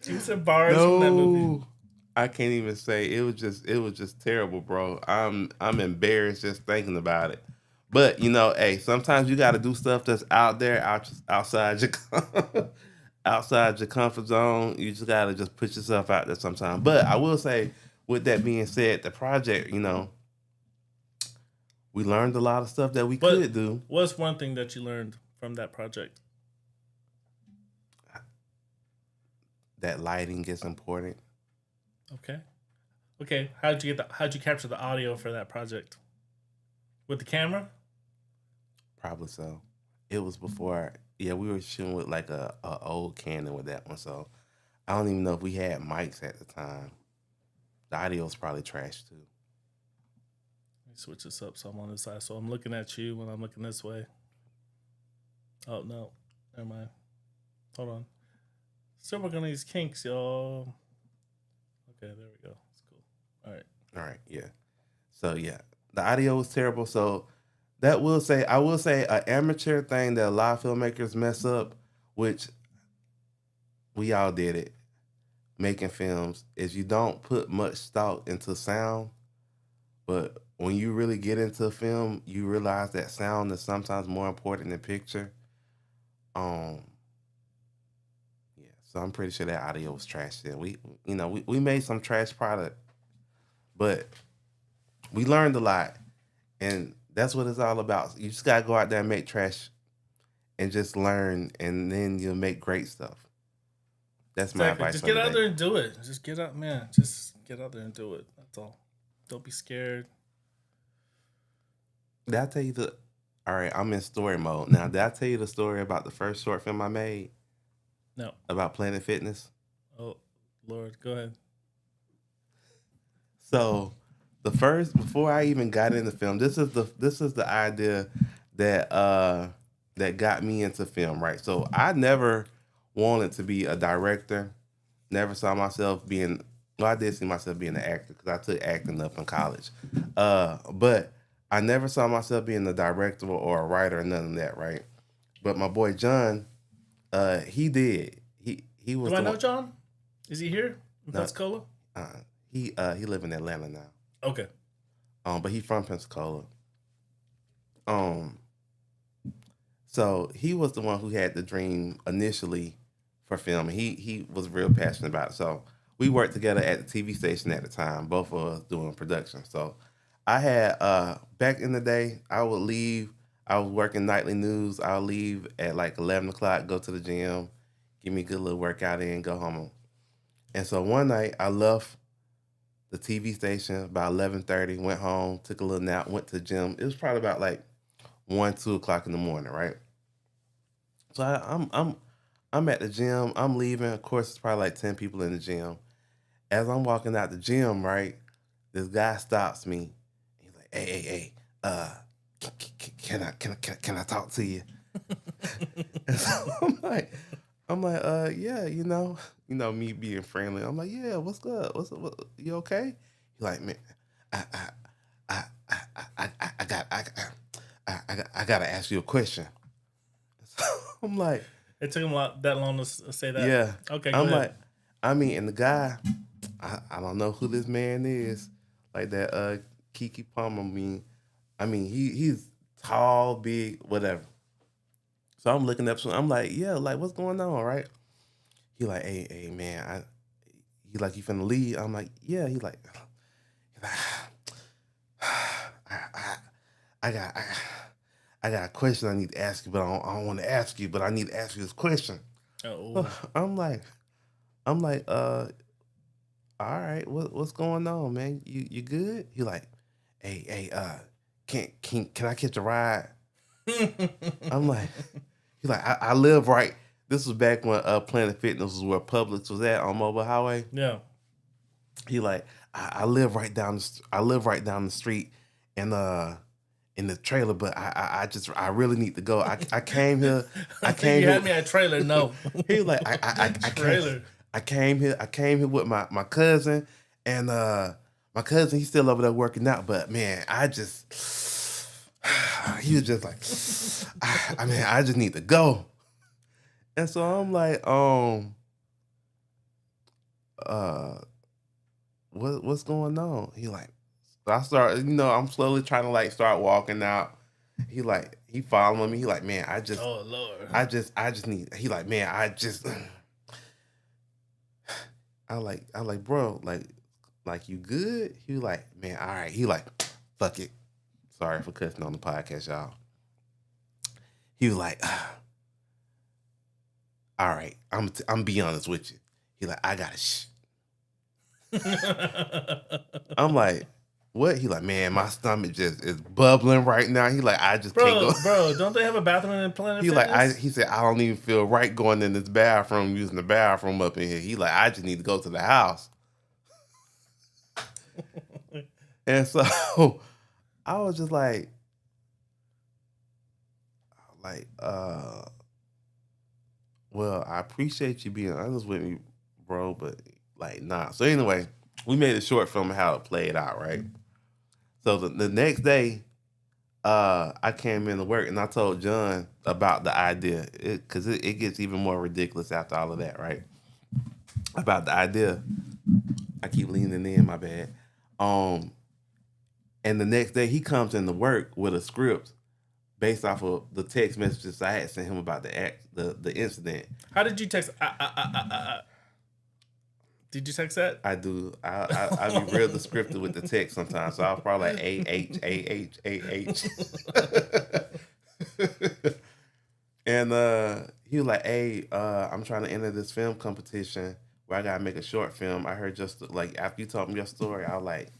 Speaker 5: Give me some bars from that movie.
Speaker 4: No, I can't even say it was just terrible, bro. I'm embarrassed just thinking about it. But hey, sometimes you got to do stuff that's out there, outside your outside your comfort zone. You just got to just put yourself out there sometimes. But I will say, with that being said, the project, we learned a lot of stuff that we could do.
Speaker 5: What's one thing that you learned from that project?
Speaker 4: That lighting is important.
Speaker 5: Okay. How'd you capture the audio for that project? With the camera?
Speaker 4: Probably so. It was before. Yeah, we were shooting with like a old Canon with that one. So I don't even know if we had mics at the time. The audio was probably trash too.
Speaker 5: Let me switch this up so I'm on this side. So I'm looking at you when I'm looking this way. Oh no, never mind. Hold on. Still working on these kinks, y'all. Okay, there we go. It's cool. All right.
Speaker 4: Yeah. So yeah, the audio was terrible. So I will say an amateur thing that a lot of filmmakers mess up, which we all did it, making films, is you don't put much thought into sound. But when you really get into a film, you realize that sound is sometimes more important than picture. Yeah, so I'm pretty sure that audio was trash. Then we made some trash product, but we learned a lot, and that's what it's all about. You just gotta go out there and make trash, and just learn, and then you'll make great stuff. That's my advice.
Speaker 5: Just get out there and do it. Just get out, man. Just get out there and do it. That's all. Don't be scared.
Speaker 4: Did I tell you all right, I'm in story mode now. Did I tell you the story about the first short film I made?
Speaker 5: No.
Speaker 4: About Planet Fitness?
Speaker 5: Oh, Lord, go ahead.
Speaker 4: So before I even got into film, this is the idea that got me into film, right? So I never wanted to be a director. Never saw myself being. Well, I did see myself being an actor because I took acting up in college. But I never saw myself being a director or a writer or none of that, right? But my boy John, He did. He was
Speaker 5: Do I
Speaker 4: the
Speaker 5: know
Speaker 4: one.
Speaker 5: John? Is he here in
Speaker 4: No.
Speaker 5: Pensacola?
Speaker 4: He live in Atlanta now.
Speaker 5: Okay.
Speaker 4: But he from Pensacola. Um, so he was the one who had the dream initially for film. He was real passionate about it. So we worked together at the TV station at the time, both of us doing production. So I had back in the day, I would leave. I was working nightly news. I'll leave at like 11 o'clock, go to the gym, give me a good little workout in, go home. And so one night I left the TV station about 11:30, went home, took a little nap, went to the gym. It was probably about like 1, 2 o'clock in the morning, right? So I'm at the gym. I'm leaving. Of course, it's probably like 10 people in the gym. As I'm walking out the gym, right, this guy stops me. He's like, "Hey, can I talk to you?" And so I'm like, yeah, me being friendly. I'm like, yeah, what's good? What, you okay? He's like, man, I I I I gotta ask you a question. So I'm like,
Speaker 5: It took him that long to say that.
Speaker 4: yeah.
Speaker 5: Okay, go
Speaker 4: I'm
Speaker 5: ahead.
Speaker 4: like, I mean, and the guy, I don't know who this man is, like that Kiki Palmer. I mean, he's tall, big, whatever. So I'm looking up, so I'm like, yeah, like what's going on, right? He like, hey, man, he like, you finna leave? I'm like, yeah. He like I got I got a question I need to ask you, but I don't want to ask you, but I need to ask you this question.
Speaker 5: Oh,
Speaker 4: I'm like, all right, what's going on, man? You good? He like, hey, can I catch a ride? I'm like, he like, I live right. This was back when Planet Fitness was where Publix was at on Mobile Highway.
Speaker 5: yeah.
Speaker 4: He like, I live right down the street, and in the trailer, but I really need to go. I came here.
Speaker 5: I think you had me at trailer. No.
Speaker 4: He was like, I
Speaker 5: Trailer.
Speaker 4: came here with my cousin, and my cousin, he's still over there working out, but man, he was just like, I just need to go. And so I'm like, what's going on? He like, so I start, I'm slowly trying to like start walking out. He following me. He like, man,
Speaker 5: Oh Lord.
Speaker 4: I just need. He like, man, I like, bro, like you good? He was like, man, all right. He like, fuck it. Sorry for cussing on the podcast, y'all. He was like, all right, I'm be honest with you. He like, I got I'm like, what? He like, man, my stomach just is bubbling right now. He like, I just can't go.
Speaker 5: Bro, don't they have a bathroom in Planet
Speaker 4: He
Speaker 5: Fitness?
Speaker 4: he said, I don't even feel right going in this bathroom, using the bathroom up in here. He like, I just need to go to the house. And so I was just like, well, I appreciate you being honest with me, bro, but like, nah. So anyway, we made a short film of how it played out, right? So the next day, I came into work and I told John about the idea, because it gets even more ridiculous after all of that, right? About the idea. I keep leaning in, my bad. And the next day he comes into work with a script based off of the text messages I had sent him about the incident.
Speaker 5: How did you text? Did you text that?
Speaker 4: I do. I be real descriptive with the text sometimes, so I was probably like AH. And he was like, "Hey, I'm trying to enter this film competition where I gotta make a short film. I heard just like after you told me your story, I was like,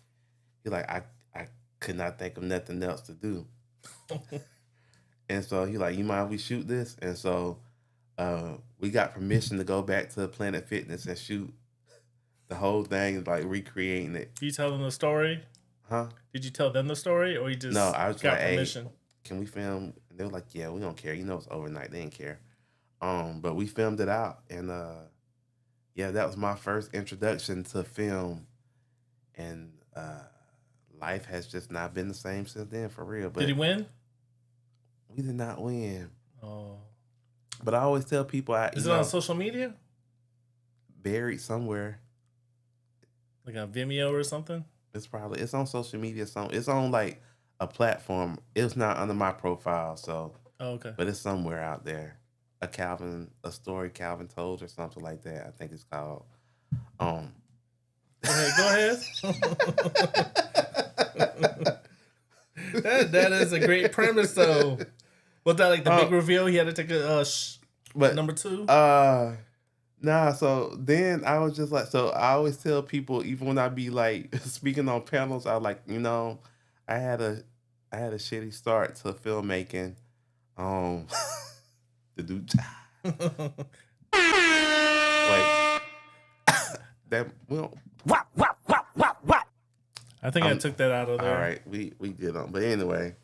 Speaker 4: I could not think of nothing else to do." And so he like, you mind we shoot this? And so we got permission to go back to Planet Fitness and shoot the whole thing, like recreating it.
Speaker 5: Did you tell them the story?
Speaker 4: Huh?
Speaker 5: Did you tell them the story, or you just
Speaker 4: No, I was
Speaker 5: got
Speaker 4: like,
Speaker 5: permission?
Speaker 4: hey, can we film? And they were like, yeah, we don't care. It's overnight. They didn't care. But we filmed it out, and yeah, that was my first introduction to film, and life has just not been the same since then, for real. But
Speaker 5: did he win?
Speaker 4: we did not win.
Speaker 5: Oh.
Speaker 4: But I always tell people,
Speaker 5: Is it on social media?
Speaker 4: buried somewhere.
Speaker 5: Like on Vimeo or something?
Speaker 4: It's on social media. It's on like a platform. It's not under my profile, so
Speaker 5: Oh, okay.
Speaker 4: but it's somewhere out there. A story Calvin told or something like that. I think it's called.
Speaker 5: Go ahead. That is a great premise, though. Was that like the big reveal? He had to take a
Speaker 4: But
Speaker 5: number 2.
Speaker 4: Nah. So then I was just like, so I always tell people, even when I be like speaking on panels, I like, I had a shitty start to filmmaking. The dude, like that. Well,
Speaker 5: I think I took that out of there.
Speaker 4: all right, we did on, but anyway,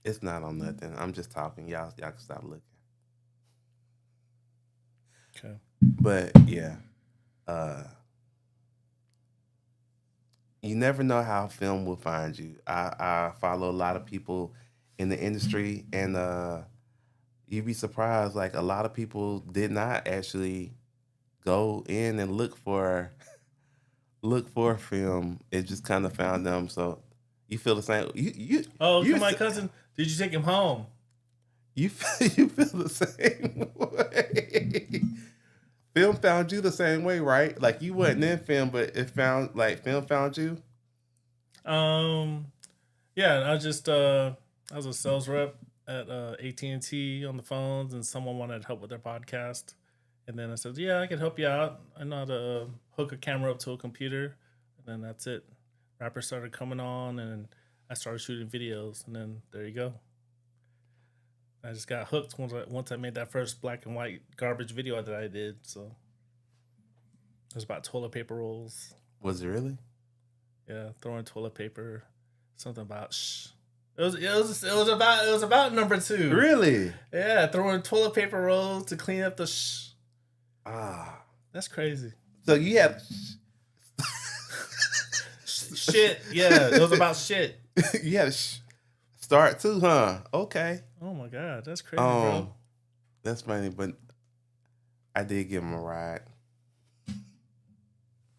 Speaker 4: it's not on nothing. I'm just talking. Y'all can stop looking.
Speaker 5: Okay.
Speaker 4: But yeah, you never know how film will find you. I follow a lot of people in the industry, and you'd be surprised. Like a lot of people did not actually go in and look for a film. It just kind of found them. So you feel the same.
Speaker 5: To my cousin. Did you take him home?
Speaker 4: You feel the same way. Film found you the same way, right? Like you wasn't in film, but film found you.
Speaker 5: Yeah, I was a sales rep at AT&T on the phones, and someone wanted help with their podcast, and then I said, yeah, I can help you out. I know how to hook a camera up to a computer, and then that's it. Rappers started coming on, and I started shooting videos, and then there you go. I just got hooked once I made that first black and white garbage video that I did. So it was about toilet paper rolls.
Speaker 4: Was it really?
Speaker 5: Yeah, throwing toilet paper. Something about shh. It was about number 2.
Speaker 4: Really?
Speaker 5: Yeah, throwing toilet paper rolls to clean up the shh.
Speaker 4: Ah,
Speaker 5: That's crazy.
Speaker 4: so you had
Speaker 5: Shit. Yeah, it was about shit.
Speaker 4: you had a start too, huh? Okay.
Speaker 5: Oh my god, that's crazy, bro.
Speaker 4: That's funny, but I did give him a ride.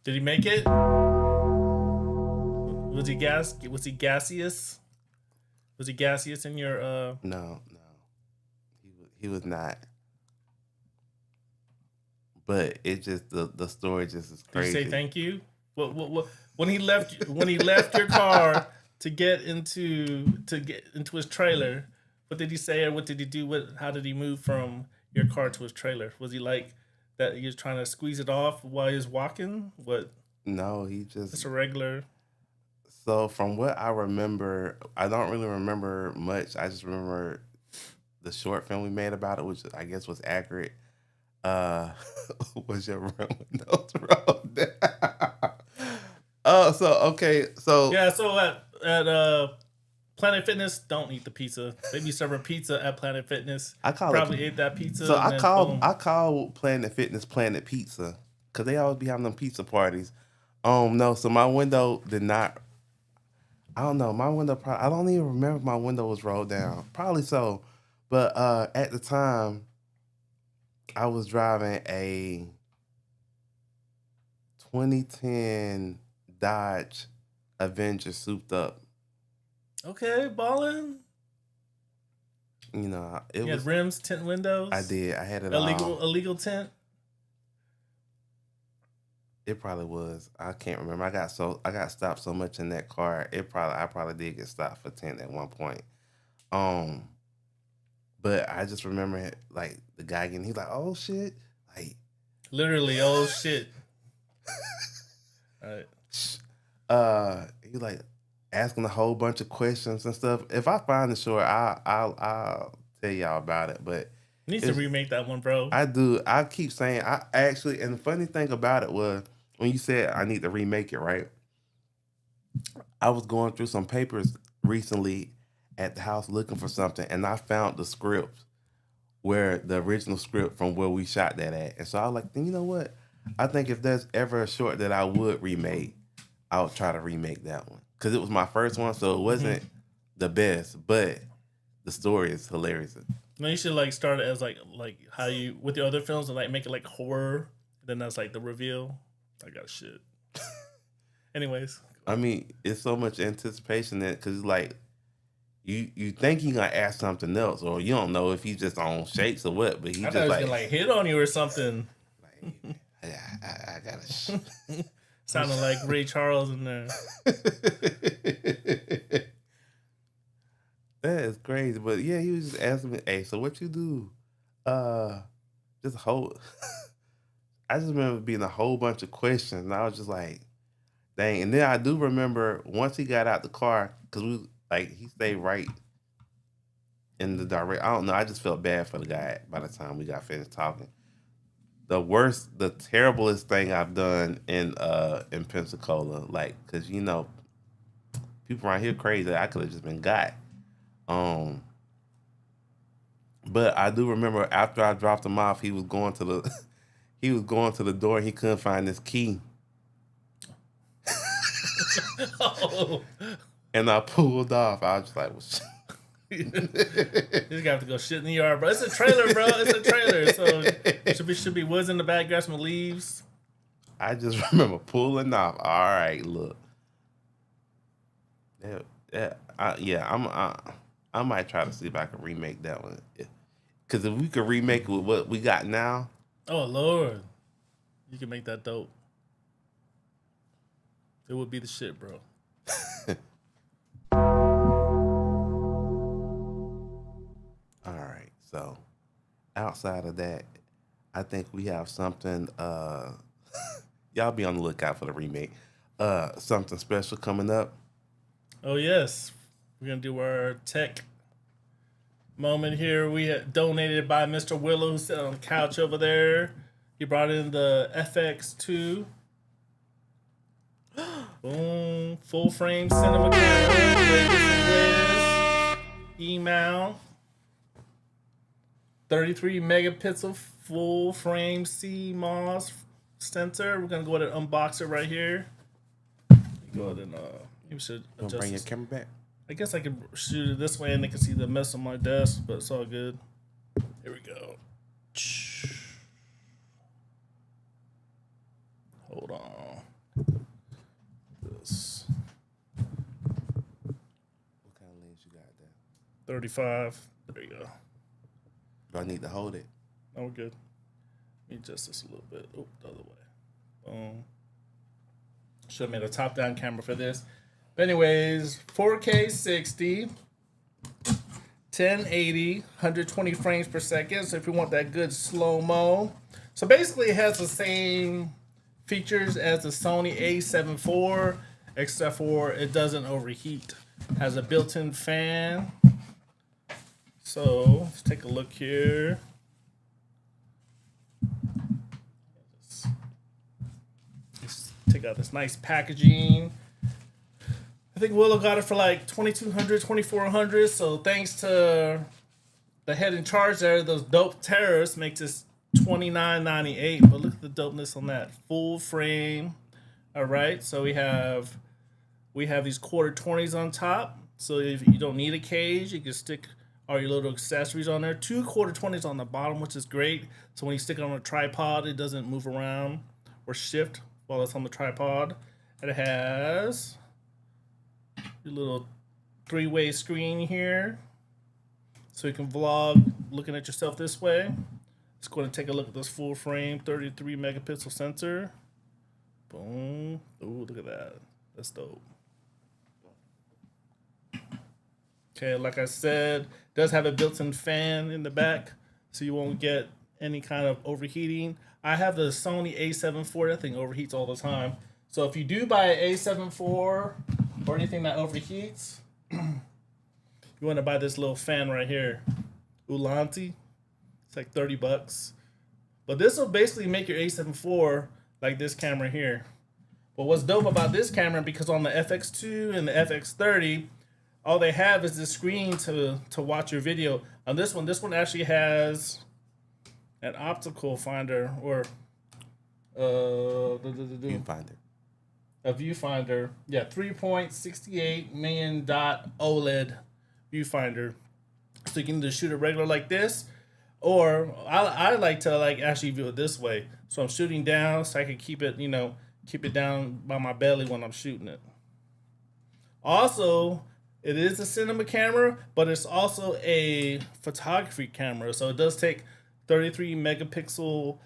Speaker 5: Did he make it? Was he gaseous? Was he gaseous in your
Speaker 4: No. He was not. But it just the story just is crazy.
Speaker 5: Did you say thank you? What when he left your car to get into his trailer, what did he say, or what did he do? How did he move from your car to his trailer? Was he like that he was trying to squeeze it off while he was walking? What?
Speaker 4: No, he just
Speaker 5: It's a regular.
Speaker 4: So from what I remember, I don't really remember much. I just remember the short film we made about it, which I guess was accurate. Was your windows rolled down? Oh, so
Speaker 5: Yeah, so at Planet Fitness, don't eat the pizza. They be serving pizza at Planet Fitness.
Speaker 4: I call
Speaker 5: probably ate that pizza.
Speaker 4: So
Speaker 5: and
Speaker 4: I call Planet Fitness Planet Pizza because they always be having them pizza parties. No, so my window did not. I don't know. My window. I don't even remember if my window was rolled down. Probably so, but at the time, I was driving a 2010 Dodge Avenger souped up.
Speaker 5: Okay, ballin'.
Speaker 4: You know,
Speaker 5: You had rims, tint windows.
Speaker 4: I did. I had it
Speaker 5: illegal tint.
Speaker 4: It probably was. I can't remember. I got stopped so much in that car. I probably did get stopped for tint at one point. But I just remember it, like the guy getting. He's like, "Oh shit!" Like
Speaker 5: literally, oh shit. All right.
Speaker 4: He like asking a whole bunch of questions and stuff. If I find the short, I'll tell y'all about it. But
Speaker 5: You need to remake that one, bro.
Speaker 4: I do. I keep saying I actually, and the funny thing about it was when you said I need to remake it, right? I was going through some papers recently at the house looking for something, and I found the script where the original script from where we shot that at. And so I was like, you know what? I think if there's ever a short that I would remake, I would try to remake that one. Because it was my first one, so it wasn't the best, but the story is hilarious.
Speaker 5: No, you should like start it as like how you with your other films and like make it like horror. Then that's like the reveal. I got shit. Anyways,
Speaker 4: I mean, it's so much anticipation that because like you think he gonna ask something else, or you don't know if he's just on shakes or what, but he
Speaker 5: I
Speaker 4: just
Speaker 5: thought he was
Speaker 4: like,
Speaker 5: gonna like hit on you or something.
Speaker 4: I gotta.
Speaker 5: Sounded like Ray Charles in there.
Speaker 4: That is crazy, but yeah, he was just asking me, "Hey, so what you do?" Just whole. I just remember being a whole bunch of questions, and I was just like, "Dang!" And then I do remember once he got out the car, because he stayed right in the direct. I don't know. I just felt bad for the guy by the time we got finished talking. The terriblest thing I've done in Pensacola, like, because people around here crazy. I could have just been got. But I do remember after I dropped him off, he was going to the door and he couldn't find his key.
Speaker 5: Oh.
Speaker 4: And I pulled off. I was just like, well,
Speaker 5: You just got to go shit in the yard, bro. It's a trailer, bro. It's a trailer. So should be woods in the back, got some leaves.
Speaker 4: I just remember pulling off. All right, look. I might try to see if I can remake that one. Because if we could remake it with what we got now,
Speaker 5: Oh Lord, you can make that dope. It would be the shit, bro.
Speaker 4: all right. So outside of that, I think we have something. Y'all be on the lookout for the remake. Something special coming up.
Speaker 5: Oh yes, we're gonna do our tech moment here. We had donated by Mr. Willow, who's sitting on the couch over there. He brought in the FX2. Boom, full frame cinema camera. E-mount. 33 megapixel full frame CMOS sensor. We're gonna go ahead and unbox it right here. Go ahead and you should adjust
Speaker 4: Bring your
Speaker 5: this.
Speaker 4: camera back.
Speaker 5: I guess I could shoot it this way and they can see the mess on my desk, but it's all good. Here we go. Hold on. This
Speaker 4: What kind of lens you got there?
Speaker 5: 35. There you go.
Speaker 4: Do I need to hold it?
Speaker 5: Oh, we're good. Let me adjust this a little bit. Oh, the other way. Boom. Should have made a top-down camera for this. But anyways, 4K 60, 1080, 120 frames per second. So if you want that good slow-mo. So basically it has the same features as the Sony a7 IV, except for it doesn't overheat. Has a built-in fan. So let's take a look here. Let's take out this nice packaging. I think Willow got it for like $2,200, $2,400. So thanks to the head in charge there, those dope terrorists makes this $29.98. But look at the dopeness on that full frame. All right, so we have these quarter 20s on top. So if you don't need a cage, you can stick all your little accessories on there. 2 quarter 20s on the bottom, which is great. So when you stick it on a tripod, it doesn't move around or shift while it's on the tripod. And it has your little 3-way screen here. So you can vlog looking at yourself this way. Let's go and take a look at this full frame 33 megapixel sensor. Boom. Ooh, look at that. That's dope. Okay, like I said, does have a built-in fan in the back, so you won't get any kind of overheating. I have the Sony a7 IV. That thing overheats all the time. So if you do buy an a7 IV or anything that overheats, you want to buy this little fan right here, Ulanti. It's like $30. But this will basically make your a7 IV like this camera here. But what's dope about this camera, because on the FX2 and the FX30, all they have is this screen to watch your video. On this one actually has an optical finder or
Speaker 4: Viewfinder.
Speaker 5: a viewfinder. Yeah, 3.68 million dot OLED viewfinder. So you can either shoot it regular like this, or I like to like actually view it this way. So I'm shooting down so I can keep it, keep it down by my belly when I'm shooting it. Also, it is a cinema camera, but it's also a photography camera. So it does take 33 megapixel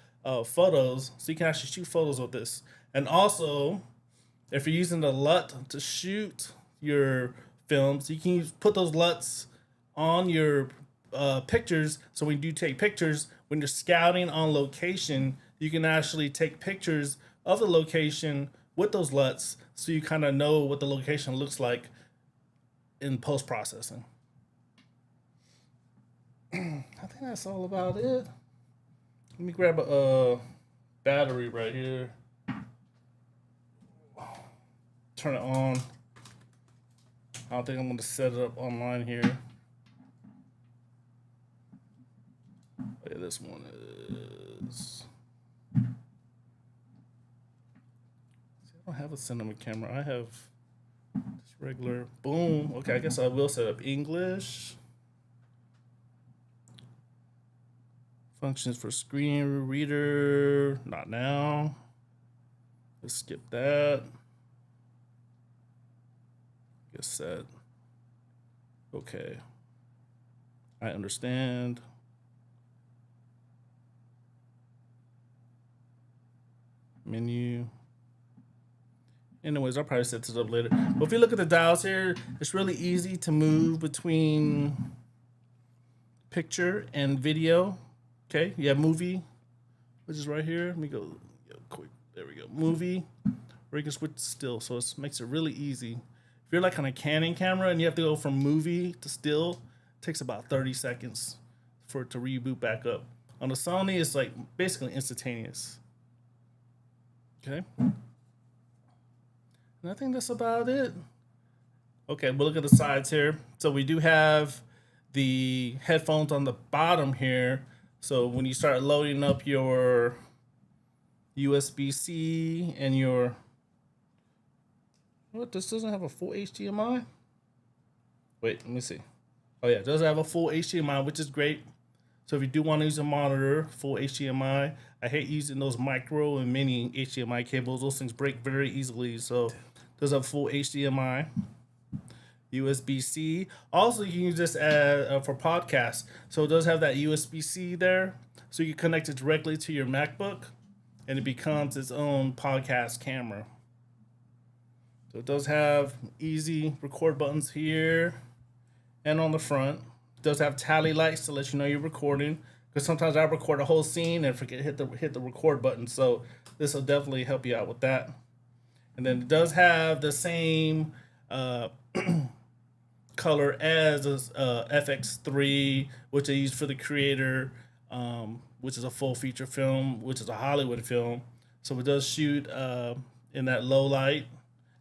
Speaker 5: photos. So you can actually shoot photos with this. And also, if you're using the LUT to shoot your films, you can put those LUTs on your pictures. So when you do take pictures, when you're scouting on location, you can actually take pictures of the location with those LUTs, so you kind of know what the location looks like in post processing. I think that's all about it. Let me grab a battery right here. Turn it on. I don't think I'm going to set it up online here. Yeah, this one is. See, I don't have a cinema camera. I have just regular. Boom. Okay, I guess I will set up English. Functions for screen reader. Not now. Let's skip that. Get set. Okay. I understand. Menu. Anyways, I'll probably set this up later. But if you look at the dials here, it's really easy to move between picture and video. Okay, you have movie, which is right here. Let me go quick. There we go. Movie, or you can switch to still. So it makes it really easy. If you're like on a Canon camera and you have to go from movie to still, it takes about 30 seconds for it to reboot back up. On the Sony, it's like basically instantaneous. Okay. And I think that's about it. Okay, we'll look at the sides here. So we do have the headphones on the bottom here. So when you start loading up your USB-C and your... What? This doesn't have a full HDMI? Wait, let me see. Oh yeah, it does have a full HDMI, which is great. So if you do want to use a monitor, full HDMI, I hate using those micro and mini HDMI cables. Those things break very easily. So it does have full HDMI, USB-C. Also, you can use this for podcasts. So it does have that USB-C there. So you can connect it directly to your MacBook, and it becomes its own podcast camera. So it does have easy record buttons here and on the front. It does have tally lights to let you know you're recording, because sometimes I record a whole scene and forget hit the record button. So this will definitely help you out with that. And then it does have the same color as FX2, which I use for the creator, which is a full feature film, which is a Hollywood film. So it does shoot in that low light.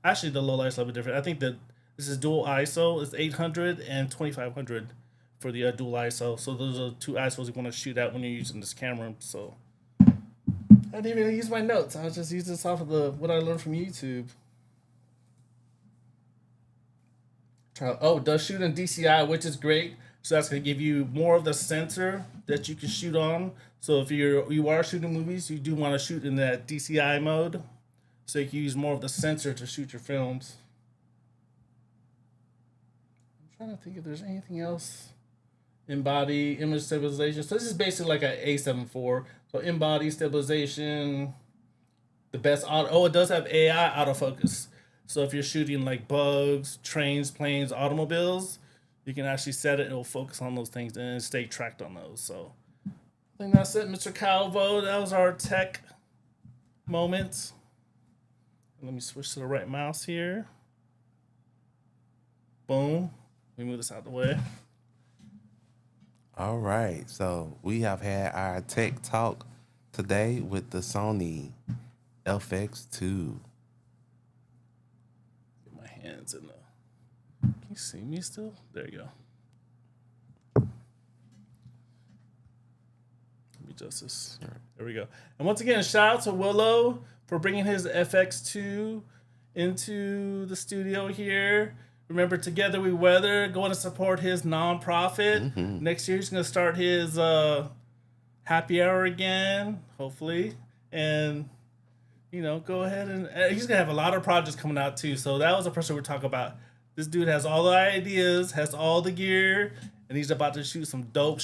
Speaker 5: Actually, the low light's a little bit different. I think that this is dual ISO. It's 800 and 2500 for the dual ISO. So those are two ISOs you want to shoot at when you're using this camera. So I didn't even use my notes. I was just using this off of what I learned from YouTube. Oh, it does shoot in DCI, which is great. So that's going to give you more of the sensor that you can shoot on. So if you are shooting movies, you do want to shoot in that DCI mode, so you can use more of the sensor to shoot your films. I'm trying to think if there's anything else. In-body image stabilization. So this is basically like an A7IV. So in-body stabilization. The best auto. Oh, it does have AI autofocus. So if you're shooting like bugs, trains, planes, automobiles, you can actually set it. It'll focus on those things and stay tracked on those. So I think that's it, Mr. Calvo. That was our tech moment. Let me switch to the right mouse here. Boom. Let me move this out of the way.
Speaker 4: All right, so we have had our tech talk today with the Sony FX2.
Speaker 5: Get my hands in the... Can you see me still? There you go. Let me adjust this. All right. There we go. And once again, shout out to Willow for bringing his FX2 into the studio here. Remember, Together We Weather, going to support his nonprofit. Next year, he's going to start his happy hour again, hopefully. And, go ahead and he's going to have a lot of projects coming out too. So that was the person we're talking about. This dude has all the ideas, has all the gear, and he's about to shoot some dope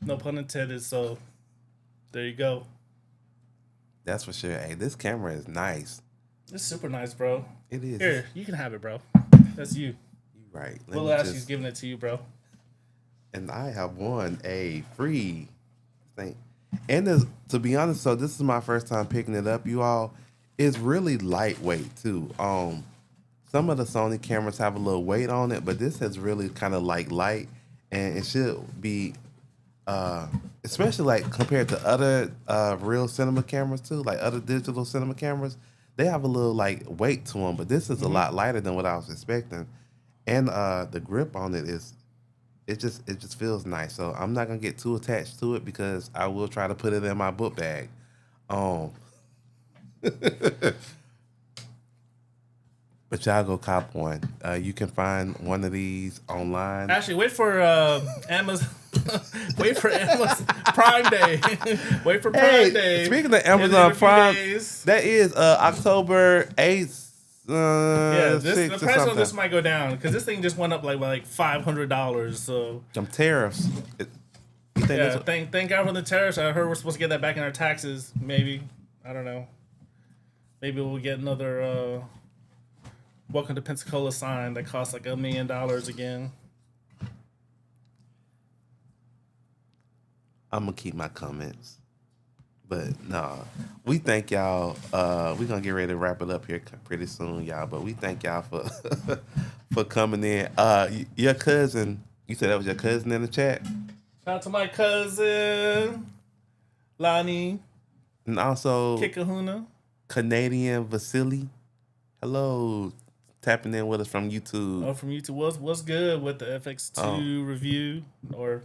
Speaker 5: no pun intended. So there you go.
Speaker 4: That's for sure. Hey, this camera is nice.
Speaker 5: It's super nice, bro.
Speaker 4: It is.
Speaker 5: Here, you can have it, bro. That's you.
Speaker 4: You right.
Speaker 5: Will Ashley's giving it to you, bro.
Speaker 4: And I have won a free thing. And to be honest, so this is my first time picking it up, you all. It's really lightweight too. Some of the Sony cameras have a little weight on it, but this is really kind of like light, and it should be, especially like compared to other real cinema cameras too, like other digital cinema cameras, they have a little like weight to them. But this is a lot lighter than what I was expecting, and the grip on it is, it just feels nice. So I'm not gonna get too attached to it because I will try to put it in my book bag. But y'all go cop one. You can find one of these online.
Speaker 5: Actually, wait for Amazon. Wait for Amazon Prime Day. Wait for Prime Day.
Speaker 4: Speaking of Amazon Prime,
Speaker 5: days.
Speaker 4: that is October 8th.
Speaker 5: The price on this might go down because this thing just went up like $500. So
Speaker 4: some tariffs.
Speaker 5: Thank God for the tariffs. I heard we're supposed to get that back in our taxes. Maybe, I don't know. Maybe we'll get another Welcome to Pensacola sign that costs like $1 million again.
Speaker 4: I'm gonna keep my comments, but no, we thank y'all. We're gonna get ready to wrap it up here pretty soon, y'all. But we thank y'all for for coming in. Your cousin, you said that was your cousin in the chat.
Speaker 5: Shout out to my cousin Lonnie,
Speaker 4: and also
Speaker 5: Kikahuna,
Speaker 4: Canadian Vasily. Hello. Tapping in with us from YouTube.
Speaker 5: Oh, from YouTube. What's good with the FX2 review or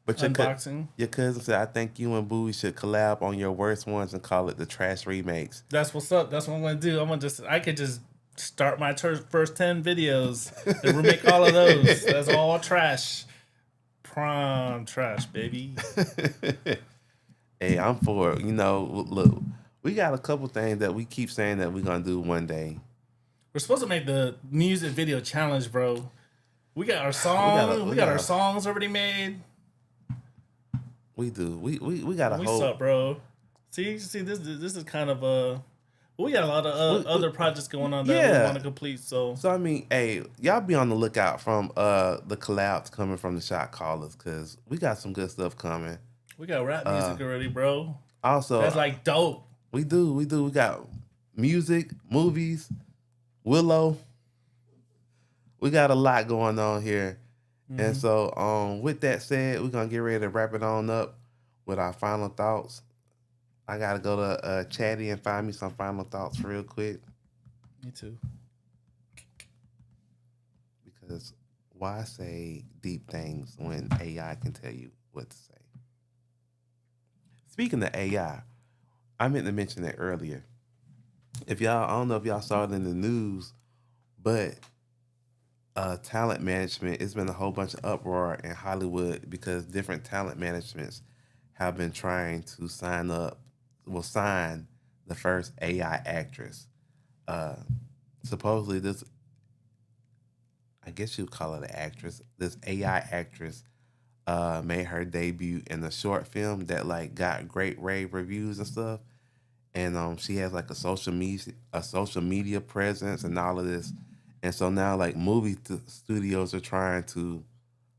Speaker 4: but
Speaker 5: unboxing?
Speaker 4: Your cousin said, I think you and Bowie should collab on your worst ones and call it the trash remakes.
Speaker 5: That's what's up. That's what I'm gonna do. I could just start my first 10 videos and remake all of those. That's all trash. Prom trash, baby.
Speaker 4: Hey, I'm for it. Look, we got a couple things that we keep saying that we're gonna do one day.
Speaker 5: We're supposed to make the music video challenge, bro. We got our song. We got our songs already made.
Speaker 4: We do. We got a whole.
Speaker 5: What's up, bro? See, this is kind of we got a lot of other projects going on that we want to complete. So
Speaker 4: I mean, hey, y'all be on the lookout from the collabs coming from the shot callers because we got some good stuff coming.
Speaker 5: We got rap music already, bro.
Speaker 4: Also,
Speaker 5: that's like dope.
Speaker 4: We do. We got music, movies. Willow, we got a lot going on here. And so with that said, we're going to get ready to wrap it on up with our final thoughts. I got to go to Chatty and find me some final thoughts real quick.
Speaker 5: Me too.
Speaker 4: Because why say deep things when AI can tell you what to say? Speaking of AI, I meant to mention that earlier. I don't know if y'all saw it in the news, but talent management, it's been a whole bunch of uproar in Hollywood because different talent managements have been trying to sign the first AI actress. Supposedly this, I guess you'd call it an actress, this AI actress made her debut in a short film that like got great rave reviews and stuff. And she has like a social media presence and all of this. And so now like movie studios are trying to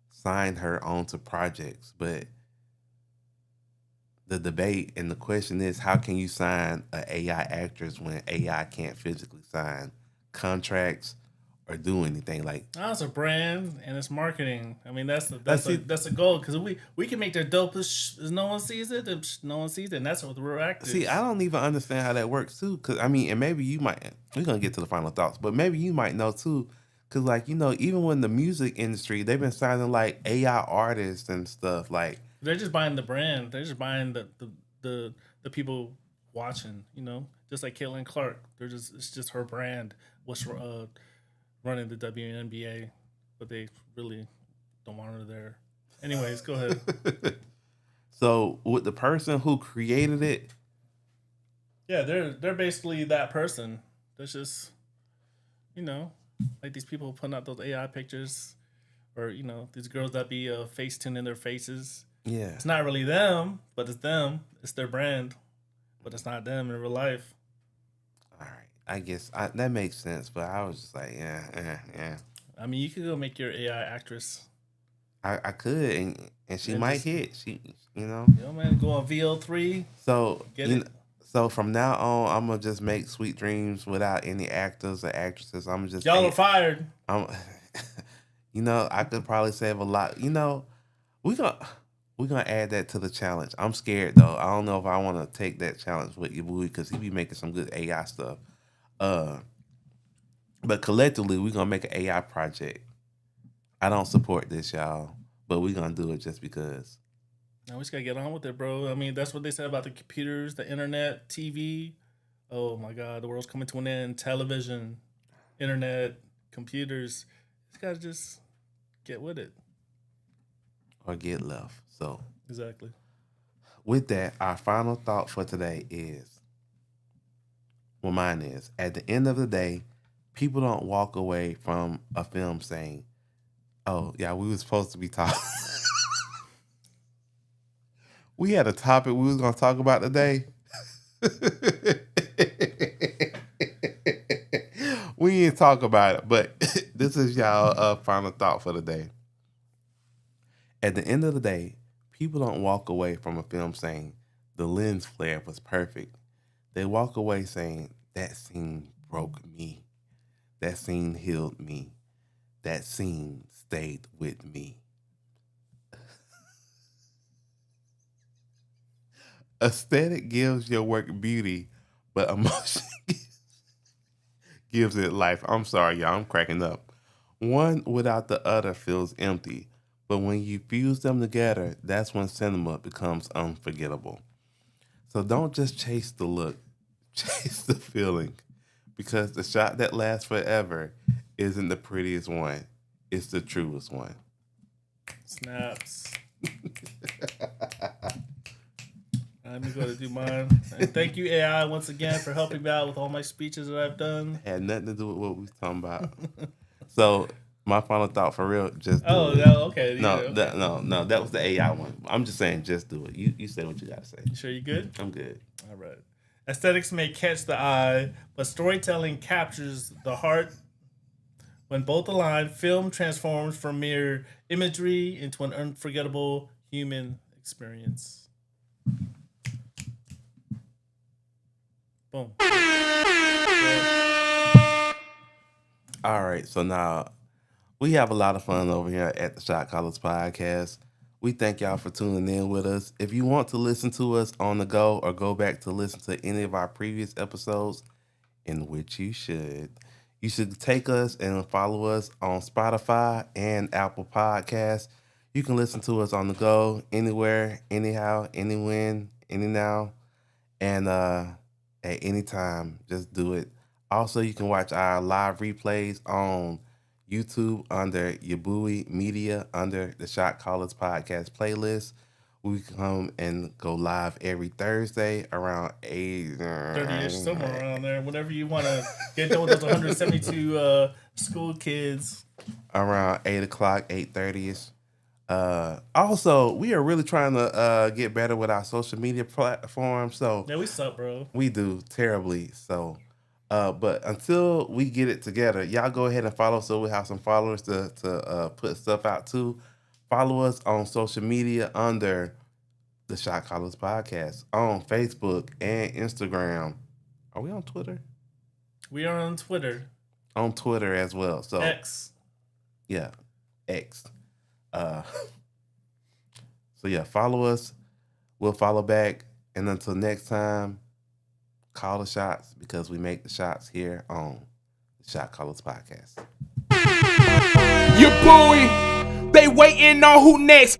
Speaker 4: sign her onto projects. But the debate and the question is, how can you sign an AI actress when AI can't physically sign contracts or do anything? Like,
Speaker 5: that's a brand and it's marketing. I mean, that's the goal because we can make their dope as no one sees it. If no one sees it, and that's what we're acting.
Speaker 4: See, I don't even understand how that works too. Cause I mean, and maybe you might. We're gonna get to the final thoughts, but maybe you might know too. Cause like even when the music industry, they've been signing like AI artists and stuff. Like
Speaker 5: they're just buying the brand. They're just buying the people watching. Just like Caitlin Clark. It's just her brand. running the WNBA, but they really don't want her there. Anyways, go ahead.
Speaker 4: So with the person who created it,
Speaker 5: Yeah, they're basically that person. That's just, like these people putting out those AI pictures, or these girls that be face tuning their faces.
Speaker 4: yeah.
Speaker 5: It's not really them, but it's them. It's their brand, but it's not them in real life.
Speaker 4: All right, I guess that makes sense. But I was just like, yeah.
Speaker 5: I mean, you could go make your AI actress.
Speaker 4: I could, and she might hit.
Speaker 5: Man, go on VL3.
Speaker 4: So
Speaker 5: Get it.
Speaker 4: So from now on, I'm gonna just make Sweet Dreams without any actors or actresses. I'm just
Speaker 5: Y'all are fired.
Speaker 4: I'm, I could probably save a lot. We gonna add that to the challenge. I'm scared though. I don't know if I want to take that challenge with you, boy, because he be making some good AI stuff. But collectively, we gonna make an AI project. I don't support this, y'all, but we gonna do it just because.
Speaker 5: Now we just gotta get on with it, bro. I mean, that's what they said about the computers, the internet, TV. Oh my God, the world's coming to an end. Television, internet, computers. You gotta just get with it.
Speaker 4: Or get left. So
Speaker 5: Exactly.
Speaker 4: with that, our final thought for today is, well, mine is, at the end of the day, people don't walk away from a film saying, oh, yeah, we were supposed to be talking. We had a topic we was going to talk about today. We didn't talk about it, but this is y'all final thought for the day. At the end of the day, people don't walk away from a film saying the lens flare was perfect. They walk away saying that scene broke me. That scene healed me. That scene stayed with me. Aesthetic gives your work beauty, but emotion gives it life. I'm sorry, y'all. I'm cracking up. One without the other feels empty, but when you fuse them together, that's when cinema becomes unforgettable. So don't just chase the look, chase the feeling, because the shot that lasts forever isn't the prettiest one. It's the truest one.
Speaker 5: Snaps. Let me go to do mine. And thank you, AI, once again for helping me out with all my speeches that I've done.
Speaker 4: Had nothing to do with what we was talking about. So my final thought for real, just do it.
Speaker 5: No, okay.
Speaker 4: No,
Speaker 5: yeah, okay.
Speaker 4: no, that was the AI one. I'm just saying, just do it. You say what you gotta say.
Speaker 5: You sure you good?
Speaker 4: I'm good.
Speaker 5: All right. Aesthetics may catch the eye, but storytelling captures the heart. When both align, film transforms from mere imagery into an unforgettable human experience. Boom.
Speaker 4: All right, so now we have a lot of fun over here at the Shot Callers Podcast. We thank y'all for tuning in with us. If you want to listen to us on the go or go back to listen to any of our previous episodes, in which you should take us and follow us on Spotify and Apple Podcasts. You can listen to us on the go, anywhere, anyhow, any when, any now, and at any time. Just do it. Also, you can watch our live replays on YouTube under Yabui Media under the Shot Callers Podcast playlist. We come and go live every Thursday around 8.
Speaker 5: 30-ish, somewhere around there. Whenever you want to get done with those 172 school kids.
Speaker 4: Around 8 o'clock, 8:30ish. Also, we are really trying to get better with our social media platforms. So
Speaker 5: Yeah, we suck, bro.
Speaker 4: we do terribly. So, but until we get it together, y'all go ahead and follow so we have some followers to put stuff out too. Follow us on social media under the Shot Callers Podcast on Facebook and Instagram. Are we on Twitter?
Speaker 5: We are on Twitter.
Speaker 4: On Twitter as well. So
Speaker 5: X.
Speaker 4: Yeah, X. So yeah, follow us. We'll follow back. And until next time, call the shots because we make the shots here on the Shot Callers Podcast.
Speaker 6: Your boy, they waiting on who next.